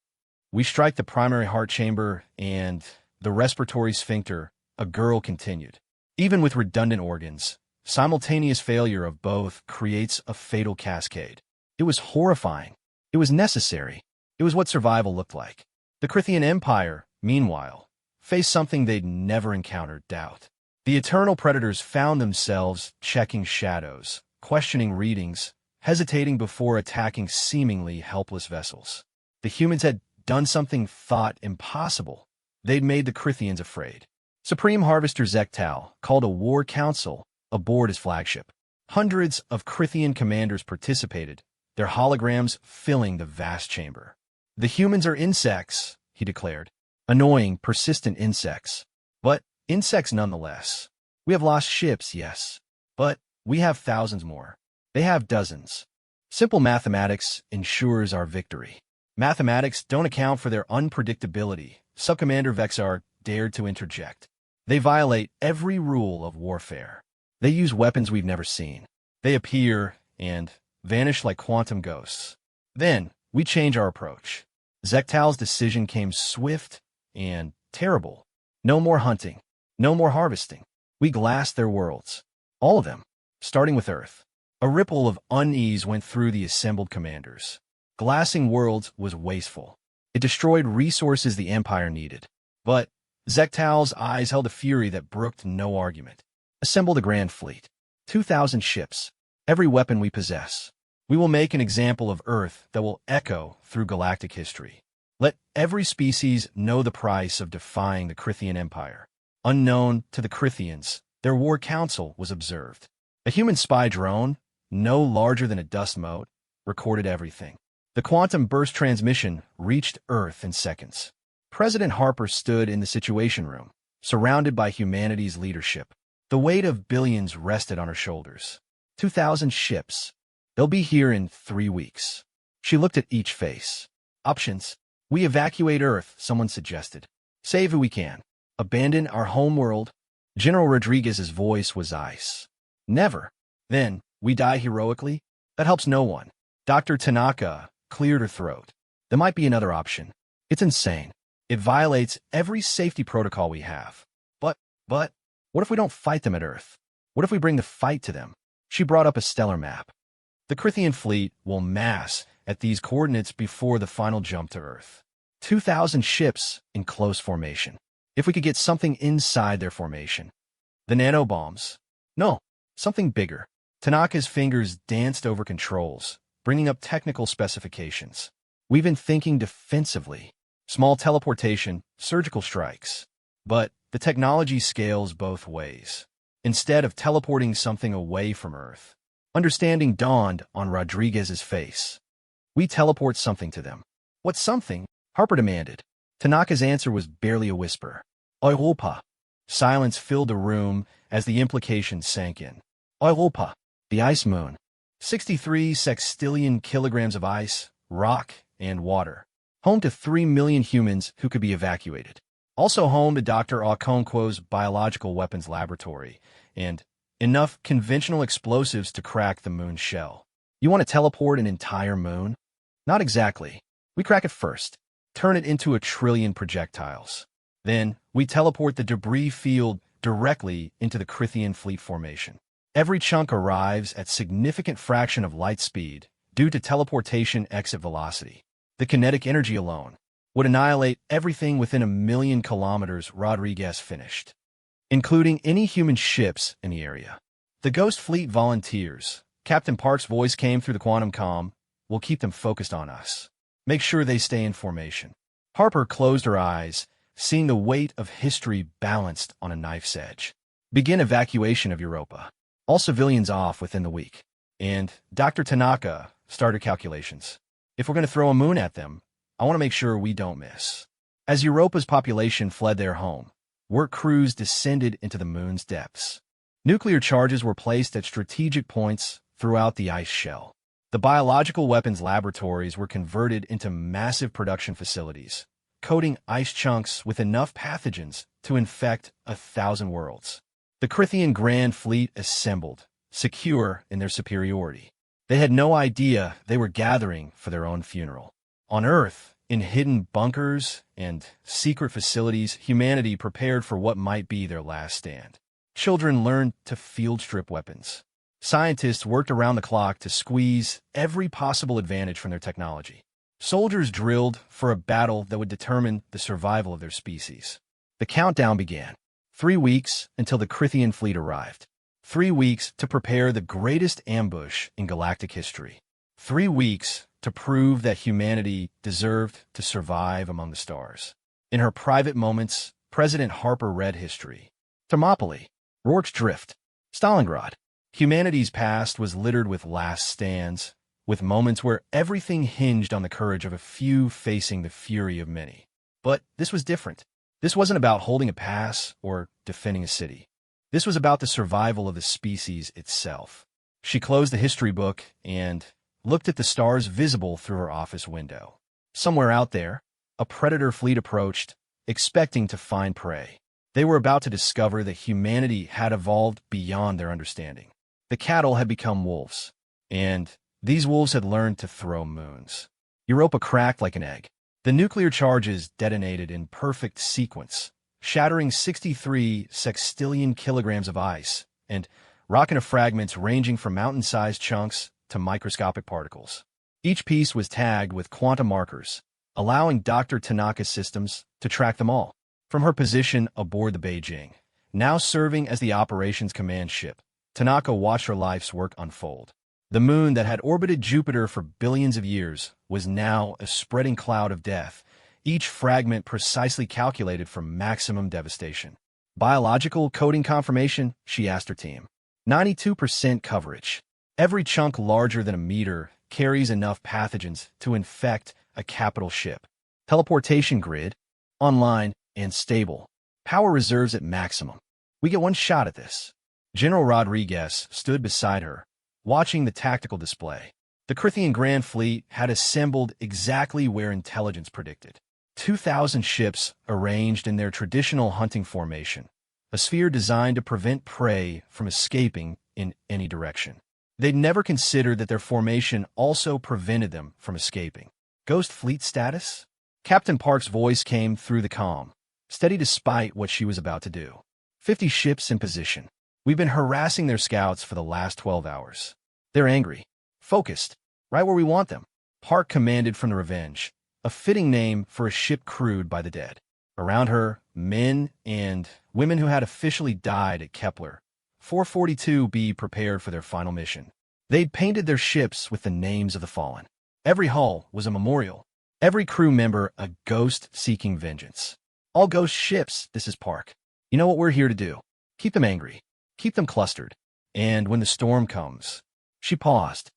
we strike the primary heart chamber and the respiratory sphincter," a girl continued. "Even with redundant organs, simultaneous failure of both creates a fatal cascade." It was horrifying. It was necessary. It was what survival looked like. The Crithian Empire, meanwhile, faced something they'd never encountered: doubt. The eternal predators found themselves checking shadows, questioning readings, hesitating before attacking seemingly helpless vessels. The humans had done something thought impossible. They'd made the Crithians afraid. Supreme Harvester Zektal called a war council aboard his flagship. Hundreds of Crithian commanders participated, their holograms filling the vast chamber. "The humans are insects," he declared. "Annoying, persistent insects. But insects nonetheless. We have lost ships, yes. But we have thousands more. They have dozens. Simple mathematics ensures our victory." "Mathematics don't account for their unpredictability," Subcommander Vexar dared to interject. "They violate every rule of warfare. They use weapons we've never seen. They appear and vanish like quantum ghosts. Then we change our approach." Zektal's decision came swift and terrible. No more hunting. No more harvesting. We glassed their worlds. All of them, starting with Earth. A ripple of unease went through the assembled commanders. Glassing worlds was wasteful. It destroyed resources the Empire needed. But Zektal's eyes held a fury that brooked no argument. "Assemble the Grand Fleet. 2,000 ships. Every weapon we possess. We will make an example of Earth that will echo through galactic history. Let every species know the price of defying the Crithian Empire." Unknown to the Crithians, their war council was observed. A human spy drone, no larger than a dust mote, recorded everything. The quantum burst transmission reached Earth in seconds. President Harper stood in the Situation Room, surrounded by humanity's leadership. The weight of billions rested on her shoulders. 2,000 ships. They'll be here in 3 weeks. She looked at each face. "Options. We evacuate Earth," someone suggested. "Save who we can. Abandon our home world." General Rodriguez's voice was ice. "Never. Then we die heroically? That helps no one." Dr. Tanaka cleared her throat. "There might be another option. It's insane. It violates every safety protocol we have. But, what if we don't fight them at Earth? What if we bring the fight to them?" She brought up a stellar map. "The Crithian fleet will mass at these coordinates before the final jump to Earth. 2,000 ships in close formation. If we could get something inside their formation. The nanobombs. No, something bigger." Tanaka's fingers danced over controls, bringing up technical specifications. "We've been thinking defensively. Small teleportation, surgical strikes. But the technology scales both ways. Instead of teleporting something away from Earth." Understanding dawned on Rodriguez's face. "We teleport something to them." "What something?" Harper demanded. Tanaka's answer was barely a whisper. "Europa." Silence filled the room as the implication sank in. Europa, the ice moon. 63 sextillion kilograms of ice, rock, and water. Home to 3 million humans who could be evacuated. Also home to Dr. Okonkwo's biological weapons laboratory, and enough conventional explosives to crack the moon's shell. You want to teleport an entire moon? Not exactly. We crack it first, turn it into 1 trillion projectiles. Then, we teleport the debris field directly into the Crithian fleet formation. Every chunk arrives at significant fraction of light speed due to teleportation exit velocity. The kinetic energy alone would annihilate everything within 1 million kilometers, Rodriguez finished, including any human ships in the area. "The Ghost Fleet volunteers," Captain Park's voice came through the quantum comm, "will keep them focused on us. Make sure they stay in formation." Harper closed her eyes, seeing the weight of history balanced on a knife's edge. "Begin evacuation of Europa. All civilians off within the week." And Dr. Tanaka started calculations. "If we're going to throw a moon at them, I want to make sure we don't miss." As Europa's population fled their home, work crews descended into the moon's depths. Nuclear charges were placed at strategic points throughout the ice shell. The biological weapons laboratories were converted into massive production facilities, coating ice chunks with enough pathogens to infect 1,000 worlds. The Crithian Grand Fleet assembled, secure in their superiority. They had no idea they were gathering for their own funeral. On Earth, in hidden bunkers and secret facilities, humanity prepared for what might be their last stand. Children learned to field strip weapons. Scientists worked around the clock to squeeze every possible advantage from their technology. Soldiers drilled for a battle that would determine the survival of their species. The countdown began. 3 weeks until the Crithian fleet arrived. 3 weeks to prepare the greatest ambush in galactic history. 3 weeks to prove that humanity deserved to survive among the stars. In her private moments, President Harper read history. Thermopylae, Rorke's Drift, Stalingrad. Humanity's past was littered with last stands, with moments where everything hinged on the courage of a few facing the fury of many. But this was different. This wasn't about holding a pass or defending a city. This was about the survival of the species itself. She closed the history book and looked at the stars visible through her office window. Somewhere out there, a predator fleet approached, expecting to find prey. They were about to discover that humanity had evolved beyond their understanding. The cattle had become wolves, and these wolves had learned to throw moons. Europa cracked like an egg. The nuclear charges detonated in perfect sequence, shattering 63 sextillion kilograms of ice and rocking into fragments ranging from mountain-sized chunks to microscopic particles. Each piece was tagged with quantum markers, allowing Dr. Tanaka's systems to track them all. From her position aboard the Beijing, now serving as the operations command ship, Tanaka watched her life's work unfold. The moon that had orbited Jupiter for billions of years was now a spreading cloud of death, each fragment precisely calculated for maximum devastation. Biological coding confirmation, she asked her team. 92% coverage. Every chunk larger than a meter carries enough pathogens to infect a capital ship. Teleportation grid, online and stable. Power reserves at maximum. We get one shot at this. General Rodriguez stood beside her, watching the tactical display. The Crithian Grand Fleet had assembled exactly where intelligence predicted. 2,000 ships arranged in their traditional hunting formation, a sphere designed to prevent prey from escaping in any direction. They'd never considered that their formation also prevented them from escaping. Ghost Fleet status? Captain Park's voice came through the comm, steady despite what she was about to do. 50 ships in position. We've been harassing their scouts for the last 12 hours. They're angry, focused, right where we want them. Park commanded from the Revenge, a fitting name for a ship crewed by the dead. Around her, men and women who had officially died at Kepler 442b prepared for their final mission. They'd painted their ships with the names of the fallen. Every hull was a memorial, every crew member a ghost seeking vengeance. All ghost ships, this is Park. You know what we're here to do? Keep them angry, keep them clustered, and when the storm comes, she paused.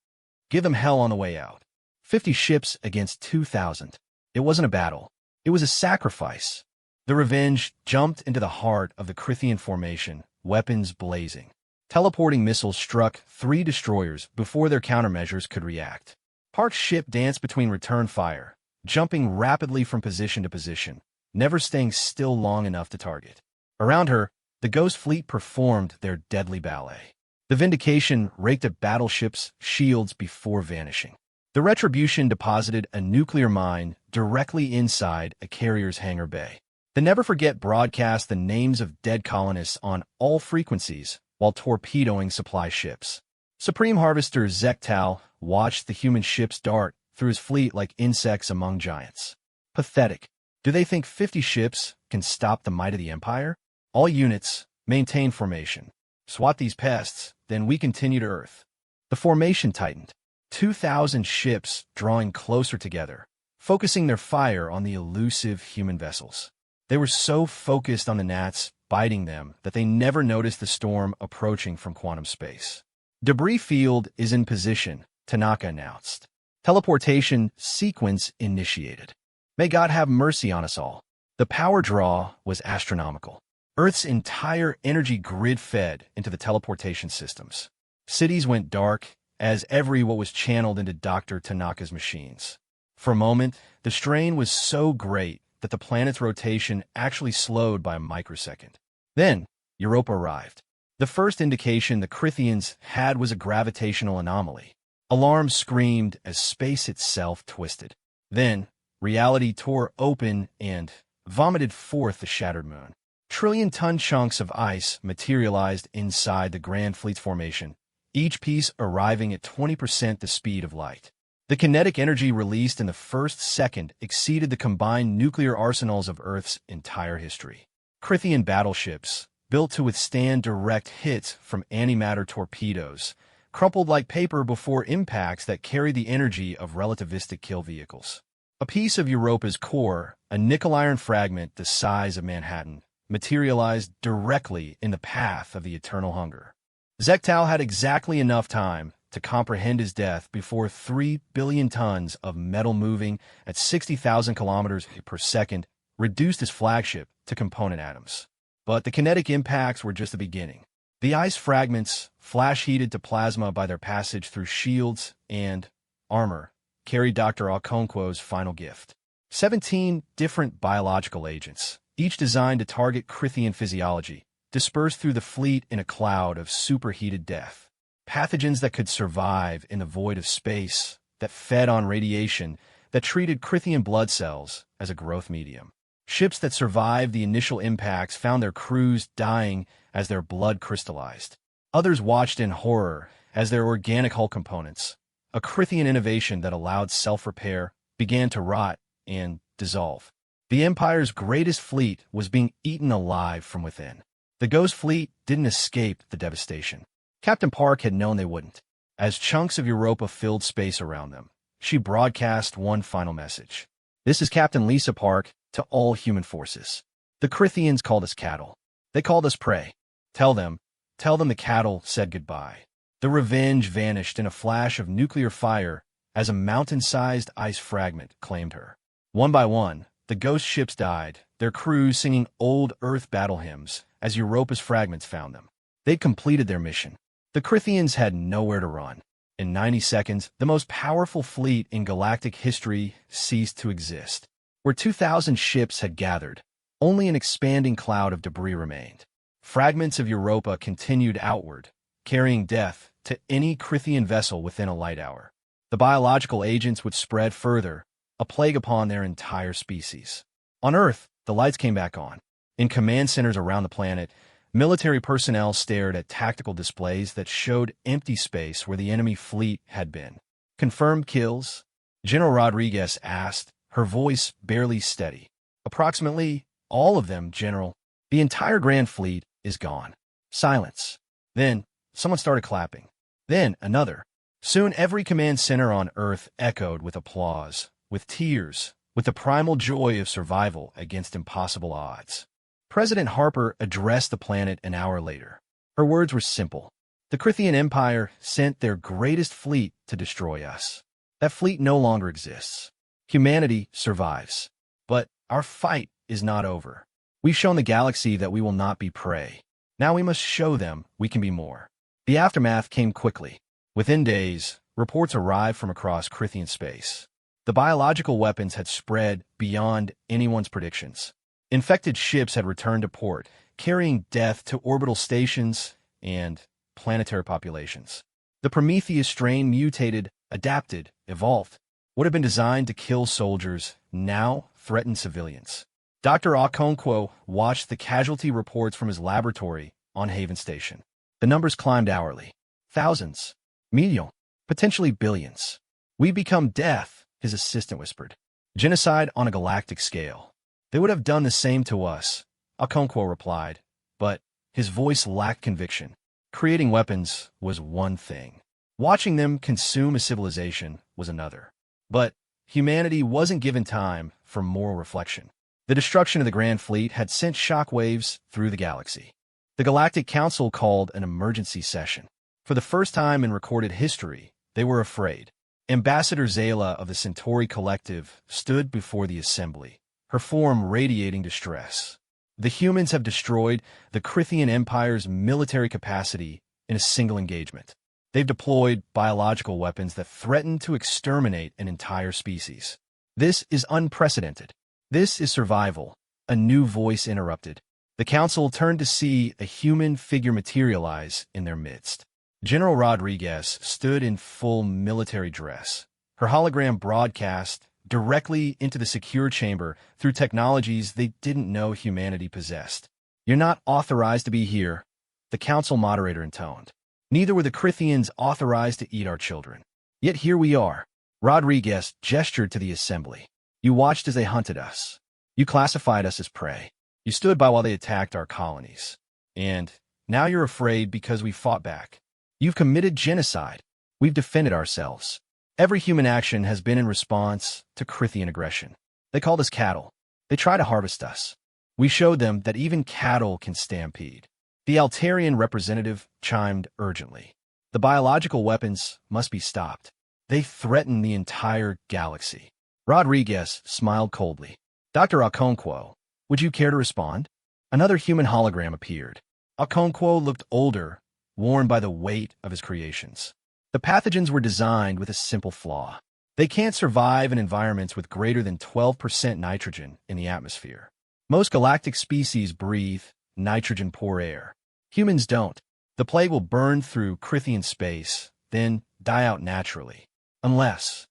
Give them hell on the way out. 50 ships against 2,000. It wasn't a battle. It was a sacrifice. The Revenge jumped into the heart of the Crithian formation, weapons blazing. Teleporting missiles struck 3 destroyers before their countermeasures could react. Park's ship danced between return fire, jumping rapidly from position to position, never staying still long enough to target. Around her, the Ghost Fleet performed their deadly ballet. The Vindication raked at battleships' shields before vanishing. The Retribution deposited a nuclear mine directly inside a carrier's hangar bay. The Never Forget broadcast the names of dead colonists on all frequencies while torpedoing supply ships. Supreme Harvester Zektal watched the human ships dart through his fleet like insects among giants. Pathetic. Do they think 50 ships can stop the might of the Empire? All units, maintain formation. Swat these pests, then we continue to Earth. The formation tightened. 2,000 ships drawing closer together, focusing their fire on the elusive human vessels. They were so focused on the gnats biting them that they never noticed the storm approaching from quantum space. Debris field is in position, Tanaka announced. Teleportation sequence initiated. May God have mercy on us all. The power draw was astronomical. Earth's entire energy grid fed into the teleportation systems. Cities went dark as every what was channeled into Dr. Tanaka's machines. For a moment, the strain was so great that the planet's rotation actually slowed by a microsecond. Then, Europa arrived. The first indication the Crithians had was a gravitational anomaly. Alarms screamed as space itself twisted. Then, reality tore open and vomited forth the shattered moon. Trillion-ton chunks of ice materialized inside the Grand Fleet's formation, each piece arriving at 20% the speed of light. The kinetic energy released in the first second exceeded the combined nuclear arsenals of Earth's entire history. Crithian battleships, built to withstand direct hits from antimatter torpedoes, crumpled like paper before impacts that carry the energy of relativistic kill vehicles. A piece of Europa's core, a nickel-iron fragment the size of Manhattan, materialized directly in the path of the eternal hunger. Zechtal had exactly enough time to comprehend his death before 3 billion tons of metal moving at 60,000 kilometers per second reduced his flagship to component atoms. But the kinetic impacts were just the beginning. The ice fragments, flash-heated to plasma by their passage through shields and armor, carried Dr. Okonkwo's final gift. 17 different biological agents, each designed to target Crithian physiology, dispersed through the fleet in a cloud of superheated death. Pathogens that could survive in the void of space, that fed on radiation, that treated Crithian blood cells as a growth medium. Ships that survived the initial impacts found their crews dying as their blood crystallized. Others watched in horror as their organic hull components, a Crithian innovation that allowed self-repair, began to rot and dissolve. The Empire's greatest fleet was being eaten alive from within. The Ghost Fleet didn't escape the devastation. Captain Park had known they wouldn't. As chunks of Europa filled space around them, she broadcast one final message. This is Captain Lisa Park to all human forces. The Crithians called us cattle. They called us prey. Tell them the cattle said goodbye. The Revenge vanished in a flash of nuclear fire as a mountain-sized ice fragment claimed her. One by one, the ghost ships died, their crews singing old Earth battle hymns as Europa's fragments found them. They'd completed their mission. The Crithians had nowhere to run. In 90 seconds, the most powerful fleet in galactic history ceased to exist. Where 2,000 ships had gathered, only an expanding cloud of debris remained. Fragments of Europa continued outward, carrying death to any Crithian vessel within a light hour. The biological agents would spread further, a plague upon their entire species. On Earth, the lights came back on. In command centers around the planet, military personnel stared at tactical displays that showed empty space where the enemy fleet had been. Confirmed kills? General Rodriguez asked, her voice barely steady. Approximately all of them, General. The entire Grand Fleet is gone. Silence. Then, someone started clapping. Then, another. Soon every command center on Earth echoed with applause, with tears, with the primal joy of survival against impossible odds. President Harper addressed the planet an hour later. Her words were simple. The Crithian Empire sent their greatest fleet to destroy us. That fleet no longer exists. Humanity survives. But our fight is not over. We've shown the galaxy that we will not be prey. Now we must show them we can be more. The aftermath came quickly. Within days, reports arrived from across Crithian space. The biological weapons had spread beyond anyone's predictions. Infected ships had returned to port, carrying death to orbital stations and planetary populations. The Prometheus strain mutated, adapted, evolved. What had been designed to kill soldiers now threatened civilians. Dr. Okonkwo watched the casualty reports from his laboratory on Haven Station. The numbers climbed hourly. Thousands. Millions. Potentially billions. We become death, his assistant whispered. Genocide on a galactic scale. They would have done the same to us, Okonkwo replied, but his voice lacked conviction. Creating weapons was one thing. Watching them consume a civilization was another. But humanity wasn't given time for moral reflection. The destruction of the Grand Fleet had sent shockwaves through the galaxy. The Galactic Council called an emergency session. For the first time in recorded history, they were afraid. Ambassador Zayla of the Centauri Collective stood before the assembly, her form radiating distress. The humans have destroyed the Crithian Empire's military capacity in a single engagement. They've deployed biological weapons that threaten to exterminate an entire species. This is unprecedented. This is survival. A new voice interrupted. The council turned to see a human figure materialize in their midst. General Rodriguez stood in full military dress. Her hologram broadcast directly into the secure chamber through technologies they didn't know humanity possessed. You're not authorized to be here, the council moderator intoned. Neither were the Crithians authorized to eat our children. Yet here we are. Rodriguez gestured to the assembly. You watched as they hunted us. You classified us as prey. You stood by while they attacked our colonies. And now you're afraid because we fought back. You've committed genocide. We've defended ourselves. Every human action has been in response to Crithian aggression. They called us cattle. They try to harvest us. We showed them that even cattle can stampede. The Altarian representative chimed urgently. The biological weapons must be stopped. They threaten the entire galaxy. Rodriguez smiled coldly. Dr. Okonkwo, would you care to respond? Another human hologram appeared. Okonkwo looked older, worn by the weight of his creations. The pathogens were designed with a simple flaw. They can't survive in environments with greater than 12% nitrogen in the atmosphere. Most galactic species breathe nitrogen-poor air. Humans don't. The plague will burn through Crithian space, then die out naturally. Unless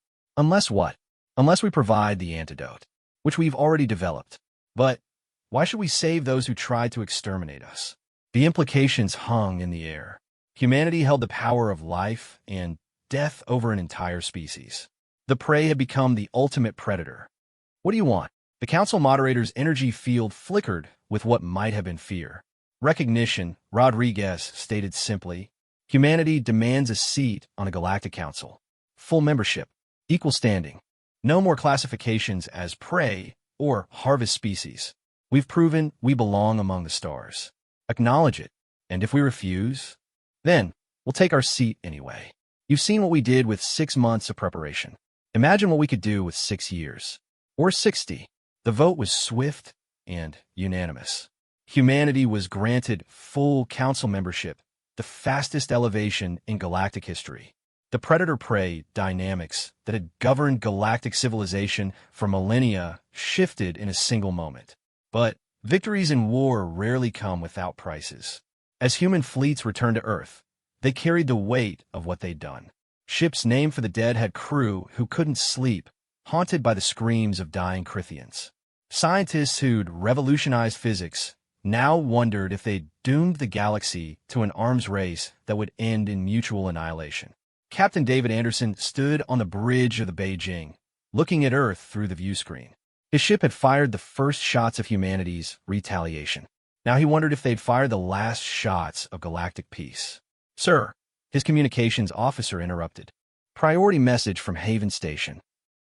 what? Unless we provide the antidote, which we've already developed. But why should we save those who tried to exterminate us? The implications hung in the air. Humanity held the power of life and death over an entire species. The prey had become the ultimate predator. What do you want? The council moderator's energy field flickered with what might have been fear. Recognition, Rodriguez stated simply. Humanity demands a seat on a galactic council. Full membership. Equal standing. No more classifications as prey or harvest species. We've proven we belong among the stars. Acknowledge it. And if we refuse, then we'll take our seat anyway. You've seen what we did with 6 months of preparation. Imagine what we could do with 6 years. Or 60. The vote was swift and unanimous. Humanity was granted full council membership, the fastest elevation in galactic history. The predator-prey dynamics that had governed galactic civilization for millennia shifted in a single moment. But victories in war rarely come without prices. As human fleets returned to Earth, they carried the weight of what they'd done. Ships named for the dead had crew who couldn't sleep, haunted by the screams of dying Crithians. Scientists who'd revolutionized physics now wondered if they'd doomed the galaxy to an arms race that would end in mutual annihilation. Captain David Anderson stood on the bridge of the Beijing, looking at Earth through the viewscreen. His ship had fired the first shots of humanity's retaliation. Now he wondered if they'd fired the last shots of galactic peace. Sir, his communications officer interrupted. Priority message from Haven Station.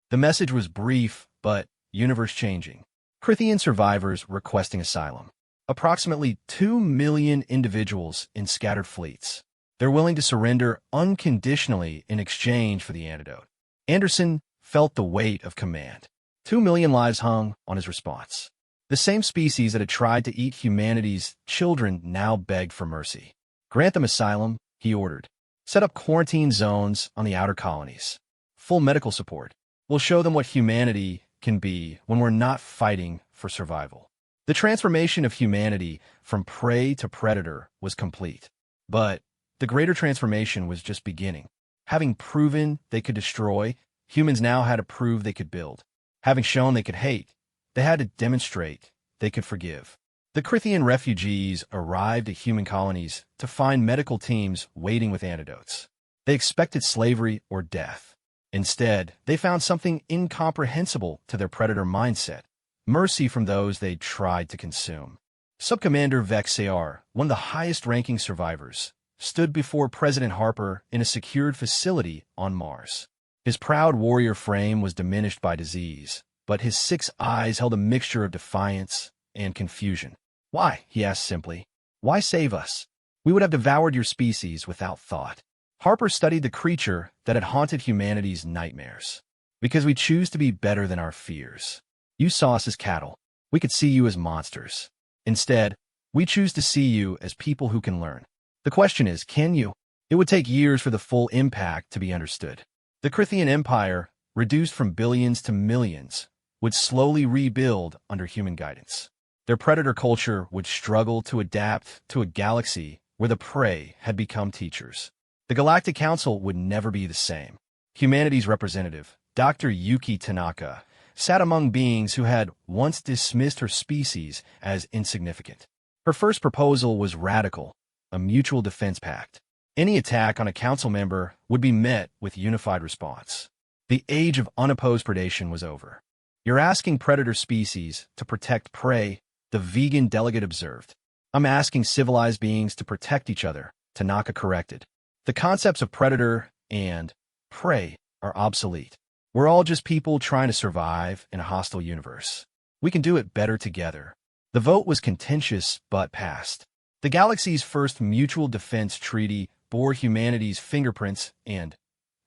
The message was brief, but universe-changing. Crithian survivors requesting asylum. Approximately 2 million individuals in scattered fleets. They're willing to surrender unconditionally in exchange for the antidote. Anderson felt the weight of command. 2 million lives hung on his response. The same species that had tried to eat humanity's children now begged for mercy. Grant them asylum, he ordered. Set up quarantine zones on the outer colonies. Full medical support. We'll show them what humanity can be when we're not fighting for survival. The transformation of humanity from prey to predator was complete. But the greater transformation was just beginning. Having proven they could destroy, humans now had to prove they could build. Having shown they could hate, they had to demonstrate they could forgive. The Crithian refugees arrived at human colonies to find medical teams waiting with antidotes. They expected slavery or death. Instead, they found something incomprehensible to their predator mindset: mercy from those they'd tried to consume. Subcommander Vexar, one of the highest-ranking survivors, stood before President Harper in a secured facility on Mars. His proud warrior frame was diminished by disease, but his 6 eyes held a mixture of defiance and confusion. Why? He asked simply. Why save us? We would have devoured your species without thought. Harper studied the creature that had haunted humanity's nightmares. Because we choose to be better than our fears. You saw us as cattle. We could see you as monsters. Instead, we choose to see you as people who can learn. The question is, can you? It would take years for the full impact to be understood. The Crithian Empire, reduced from billions to millions, would slowly rebuild under human guidance. Their predator culture would struggle to adapt to a galaxy where the prey had become teachers. The Galactic Council would never be the same. Humanity's representative, Dr. Yuki Tanaka, sat among beings who had once dismissed her species as insignificant. Her first proposal was radical, a mutual defense pact. Any attack on a council member would be met with unified response. The age of unopposed predation was over. You're asking predator species to protect prey, the vegan delegate observed. I'm asking civilized beings to protect each other, Tanaka corrected. The concepts of predator and prey are obsolete. We're all just people trying to survive in a hostile universe. We can do it better together. The vote was contentious but passed. The galaxy's first mutual defense treaty bore humanity's fingerprints and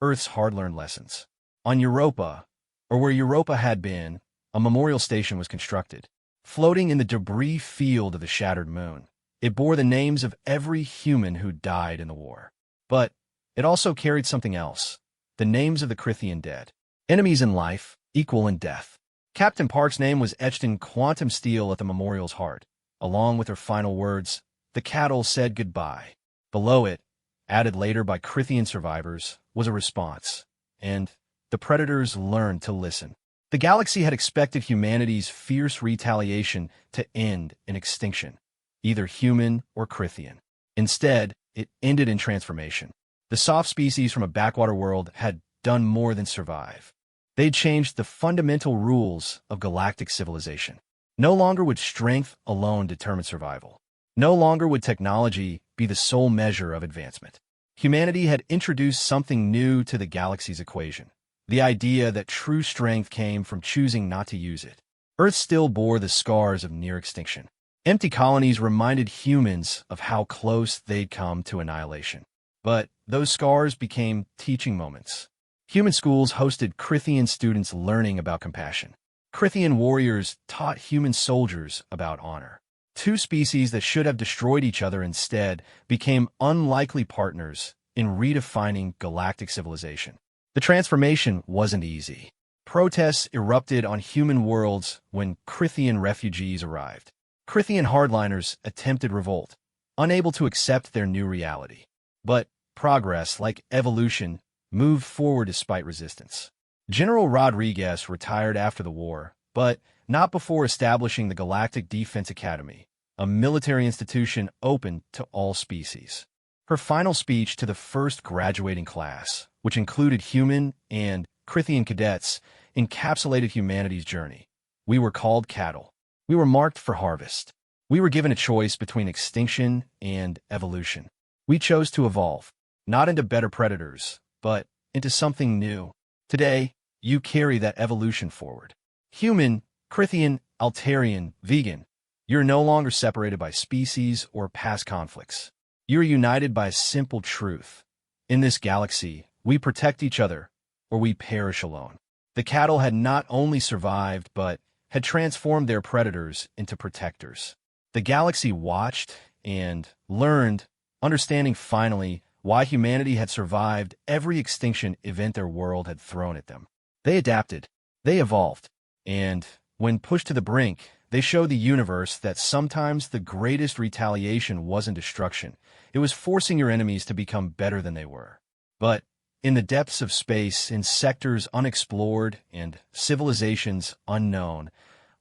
Earth's hard-learned lessons. On Europa, or where Europa had been, a memorial station was constructed. Floating in the debris field of the shattered moon, it bore the names of every human who died in the war. But it also carried something else, the names of the Crithian dead. Enemies in life, equal in death. Captain Park's name was etched in quantum steel at the memorial's heart. Along with her final words, the cattle said goodbye. Below it, added later by Crithian survivors, was a response, and the predators learned to listen. The galaxy had expected humanity's fierce retaliation to end in extinction, either human or Crithian. Instead, it ended in transformation. The soft species from a backwater world had done more than survive. They'd changed the fundamental rules of galactic civilization. No longer would strength alone determine survival. No longer would technology be the sole measure of advancement. Humanity had introduced something new to the galaxy's equation. The idea that true strength came from choosing not to use it. Earth still bore the scars of near extinction. Empty colonies reminded humans of how close they'd come to annihilation. But those scars became teaching moments. Human schools hosted Crithian students learning about compassion. Crithian warriors taught human soldiers about honor. Two species that should have destroyed each other instead became unlikely partners in redefining galactic civilization. The transformation wasn't easy. Protests erupted on human worlds when Crithian refugees arrived. Crithian hardliners attempted revolt, unable to accept their new reality. But progress, like evolution, moved forward despite resistance. General Rodriguez retired after the war, but not before establishing the Galactic Defense Academy, a military institution open to all species. Her final speech to the first graduating class, which included human and Crithian cadets, encapsulated humanity's journey. We were called cattle. We were marked for harvest. We were given a choice between extinction and evolution. We chose to evolve, not into better predators, but into something new. Today, you carry that evolution forward. Human, Crithian, Altarian, vegan, you're no longer separated by species or past conflicts. You're united by a simple truth. In this galaxy, we protect each other, or we perish alone. The cattle had not only survived, but had transformed their predators into protectors. The galaxy watched and learned, understanding finally why humanity had survived every extinction event their world had thrown at them. They adapted, they evolved, and when pushed to the brink, they showed the universe that sometimes the greatest retaliation wasn't destruction. It was forcing your enemies to become better than they were. But in the depths of space, in sectors unexplored and civilizations unknown,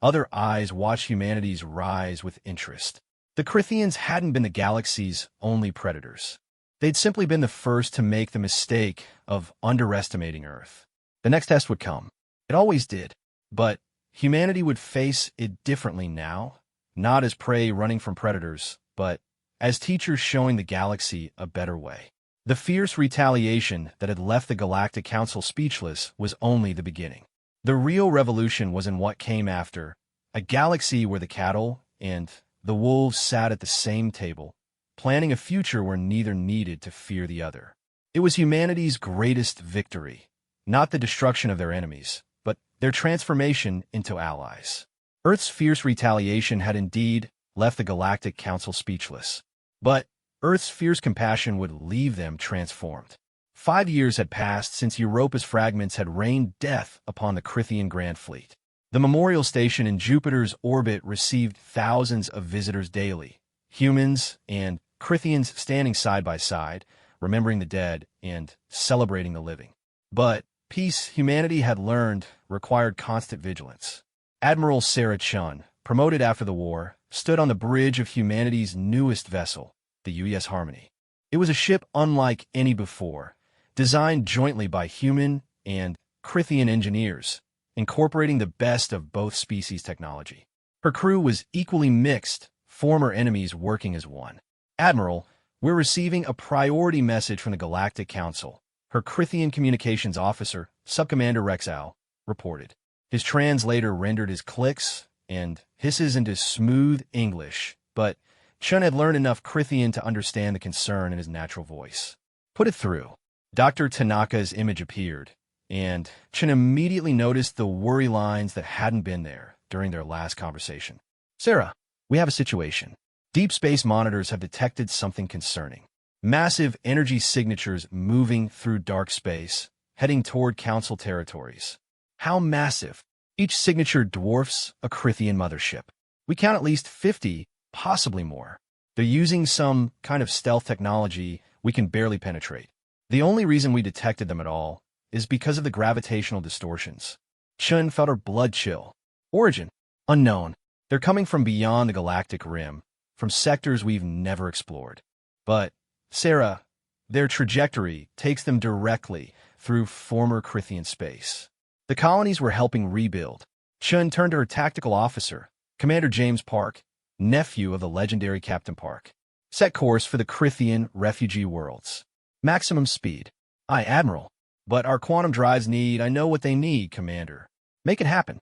other eyes watched humanity's rise with interest. The Crithians hadn't been the galaxy's only predators. They'd simply been the first to make the mistake of underestimating Earth. The next test would come. It always did. But humanity would face it differently now, not as prey running from predators, but as teachers showing the galaxy a better way. The fierce retaliation that had left the Galactic Council speechless was only the beginning. The real revolution was in what came after, a galaxy where the cattle and the wolves sat at the same table, planning a future where neither needed to fear the other. It was humanity's greatest victory, not the destruction of their enemies, but their transformation into allies. Earth's fierce retaliation had indeed left the Galactic Council speechless, but Earth's fierce compassion would leave them transformed. 5 years had passed since Europa's fragments had rained death upon the Crithian Grand Fleet. The memorial station in Jupiter's orbit received thousands of visitors daily, humans and Crithians standing side by side, remembering the dead and celebrating the living. But peace humanity had learned required constant vigilance. Admiral Sarah Chun, promoted after the war, stood on the bridge of humanity's newest vessel, the UES Harmony. It was a ship unlike any before, designed jointly by human and Crithian engineers, incorporating the best of both species' technology. Her crew was equally mixed, former enemies working as one. Admiral, we're receiving a priority message from the Galactic Council. Her Crithian communications officer, Subcommander Rexal, reported. His translator rendered his clicks and hisses into smooth English, but Chun had learned enough Crithian to understand the concern in his natural voice. Put it through. Dr. Tanaka's image appeared, and Chun immediately noticed the worry lines that hadn't been there during their last conversation. Sarah, we have a situation. Deep space monitors have detected something concerning. Massive energy signatures moving through dark space, heading toward Council territories. How massive? Each signature dwarfs a Crithian mothership. We count at least 50, possibly more. They're using some kind of stealth technology we can barely penetrate. The only reason we detected them at all is because of the gravitational distortions. Chun felt her blood chill. Origin? Unknown. They're coming from beyond the galactic rim, from sectors we've never explored. But, Sarah, their trajectory takes them directly through former Crithian space. The colonies were helping rebuild. Chun turned to her tactical officer, Commander James Park, nephew of the legendary Captain Park. Set course for the Crithian refugee worlds. Maximum speed. Aye, Admiral. But our quantum drives I know what they need, Commander. Make it happen.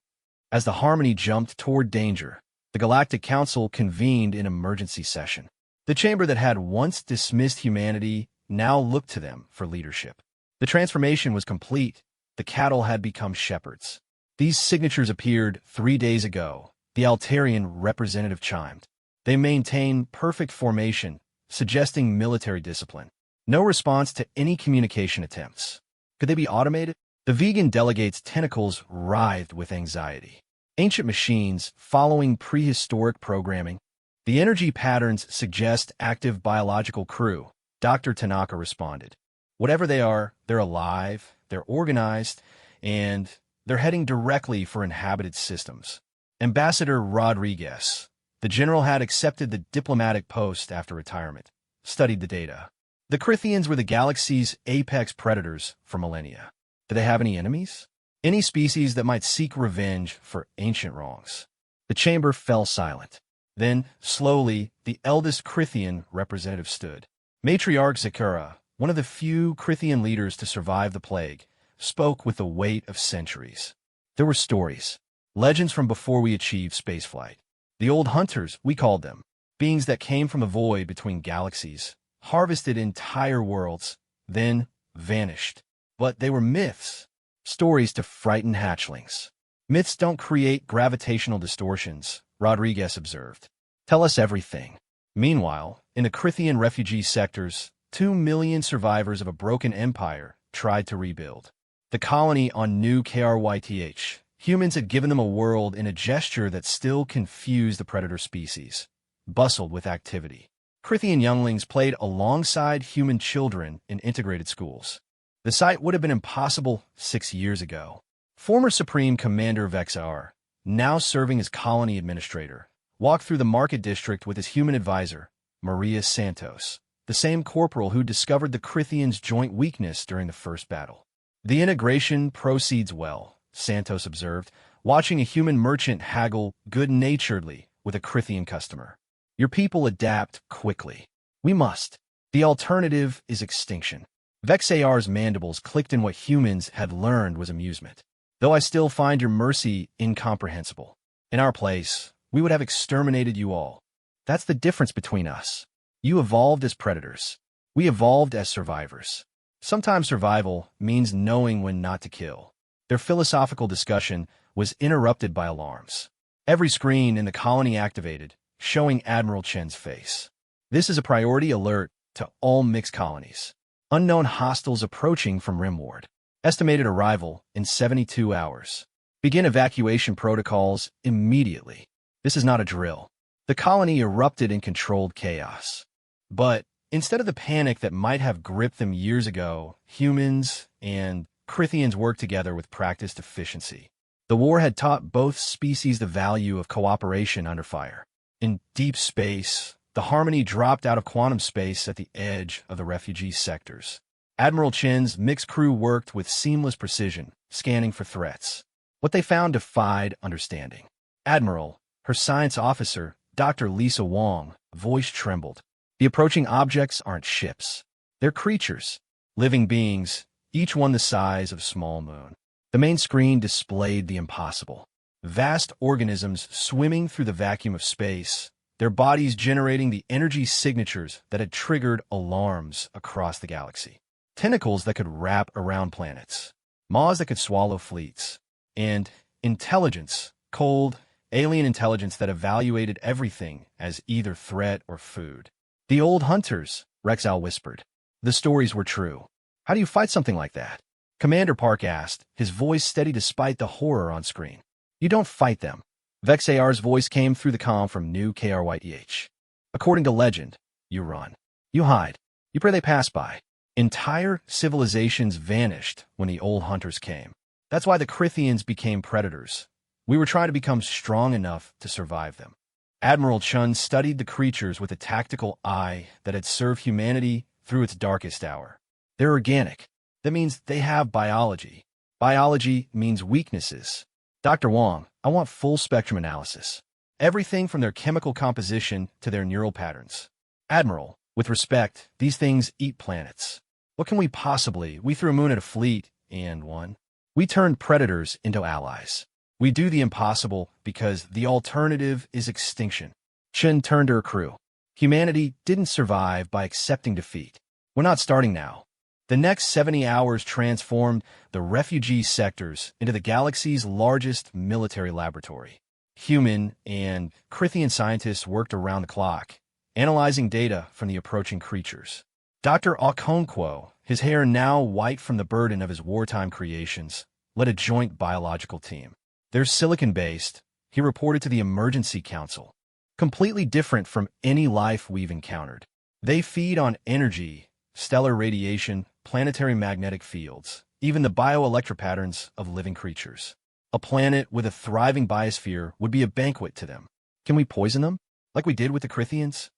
As the Harmony jumped toward danger, the Galactic Council convened an emergency session. The chamber that had once dismissed humanity now looked to them for leadership. The transformation was complete. The cattle had become shepherds. These signatures appeared 3 days ago, the Altarian representative chimed. They maintain perfect formation, suggesting military discipline. No response to any communication attempts. Could they be automated? The vegan delegate's tentacles writhed with anxiety. Ancient machines following prehistoric programming. The energy patterns suggest active biological crew, Dr. Tanaka responded. Whatever they are, they're alive, they're organized, and they're heading directly for inhabited systems. Ambassador Rodriguez, the general had accepted the diplomatic post after retirement, studied the data. The Crithians were the galaxy's apex predators for millennia. Do they have any enemies? Any species that might seek revenge for ancient wrongs? The chamber fell silent. Then, slowly, the eldest Crithian representative stood. Matriarch Zakura, one of the few Crithian leaders to survive the plague, spoke with the weight of centuries. There were stories, legends from before we achieved spaceflight. The old hunters, we called them, beings that came from the void between galaxies, harvested entire worlds, then vanished. But they were myths, stories to frighten hatchlings. Myths don't create gravitational distortions, Rodriguez observed. Tell us everything. Meanwhile, in the Crithian refugee sectors, 2 million survivors of a broken empire tried to rebuild. The colony on New KRYTH, humans had given them a world in a gesture that still confused the predator species, bustled with activity. Crithian younglings played alongside human children in integrated schools. The sight would have been impossible 6 years ago. Former Supreme Commander Vexar, now serving as colony administrator, walked through the market district with his human advisor, Maria Santos, the same corporal who discovered the Crithians' joint weakness during the first battle. The integration proceeds well, Santos observed, watching a human merchant haggle good-naturedly with a Crithian customer. Your people adapt quickly. We must. The alternative is extinction. Vexar's mandibles clicked in what humans had learned was amusement. Though I still find your mercy incomprehensible. In our place, we would have exterminated you all. That's the difference between us. You evolved as predators. We evolved as survivors. Sometimes survival means knowing when not to kill. Their philosophical discussion was interrupted by alarms. Every screen in the colony activated, showing Admiral Chen's face. This is a priority alert to all mixed colonies. Unknown hostiles approaching from Rimward. Estimated arrival in 72 hours. Begin evacuation protocols immediately. This is not a drill. The colony erupted in controlled chaos. But instead of the panic that might have gripped them years ago, humans and Crithians worked together with practiced efficiency. The war had taught both species the value of cooperation under fire. In deep space, the Harmony dropped out of quantum space at the edge of the refugee sectors. Admiral Chen's mixed crew worked with seamless precision, scanning for threats. What they found defied understanding. Admiral, her science officer, Dr. Lisa Wong, voice trembled. The approaching objects aren't ships. They're creatures, living beings, each one the size of a small moon. The main screen displayed the impossible. Vast organisms swimming through the vacuum of space, their bodies generating the energy signatures that had triggered alarms across the galaxy. Tentacles that could wrap around planets, maws that could swallow fleets, and intelligence, cold, alien intelligence that evaluated everything as either threat or food. The old hunters, Rexal whispered. The stories were true. How do you fight something like that? Commander Park asked, his voice steady despite the horror on screen. You don't fight them. Vexar's voice came through the comm from New KRYTH. According to legend, you run. You hide. You pray they pass by. Entire civilizations vanished when the old hunters came. That's why the Crithians became predators. We were trying to become strong enough to survive them. Admiral Chun studied the creatures with a tactical eye that had served humanity through its darkest hour. They're organic. That means they have biology. Biology means weaknesses. Dr. Wong, I want full spectrum analysis. Everything from their chemical composition to their neural patterns. Admiral, with respect, these things eat planets. What can we possibly? We threw a moon at a fleet and won. We turned predators into allies. We do the impossible because the alternative is extinction. Chen turned to her crew. Humanity didn't survive by accepting defeat. We're not starting now. The next 70 hours transformed the refugee sectors into the galaxy's largest military laboratory. Human and Crithian scientists worked around the clock, analyzing data from the approaching creatures. Dr. Okonkwo, his hair now white from the burden of his wartime creations, led a joint biological team. They're silicon-based, he reported to the Emergency Council. Completely different from any life we've encountered. They feed on energy, stellar radiation, planetary magnetic fields, even the bioelectropatterns of living creatures. A planet with a thriving biosphere would be a banquet to them. Can we poison them, like we did with the Crithians?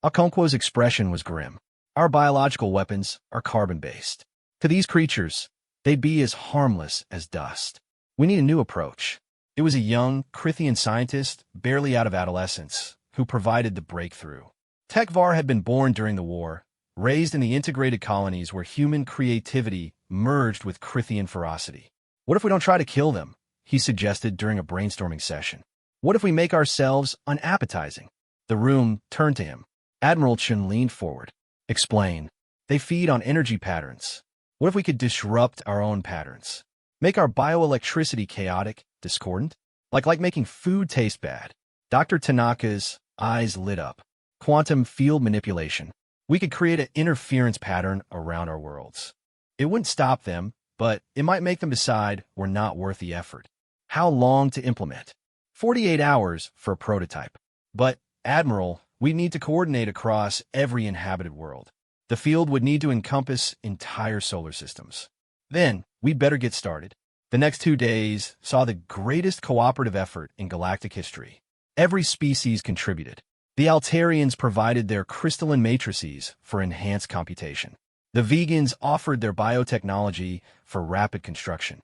Okonkwo's expression was grim. Our biological weapons are carbon-based. To these creatures, they'd be as harmless as dust. We need a new approach. It was a young, Crithian scientist, barely out of adolescence, who provided the breakthrough. Tekvar had been born during the war, raised in the integrated colonies where human creativity merged with Crithian ferocity. What if we don't try to kill them? He suggested during a brainstorming session. What if we make ourselves unappetizing? The room turned to him. Admiral Chun leaned forward. Explain. They feed on energy patterns. What if we could disrupt our own patterns? Make our bioelectricity chaotic, discordant? Like making food taste bad. Dr. Tanaka's eyes lit up. Quantum field manipulation. We could create an interference pattern around our worlds. It wouldn't stop them, but it might make them decide we're not worth the effort. How long to implement? 48 hours for a prototype. But, Admiral, we need to coordinate across every inhabited world. The field would need to encompass entire solar systems. Then, we'd better get started. The next 2 days saw the greatest cooperative effort in galactic history. Every species contributed. The Altarians provided their crystalline matrices for enhanced computation. The vegans offered their biotechnology for rapid construction.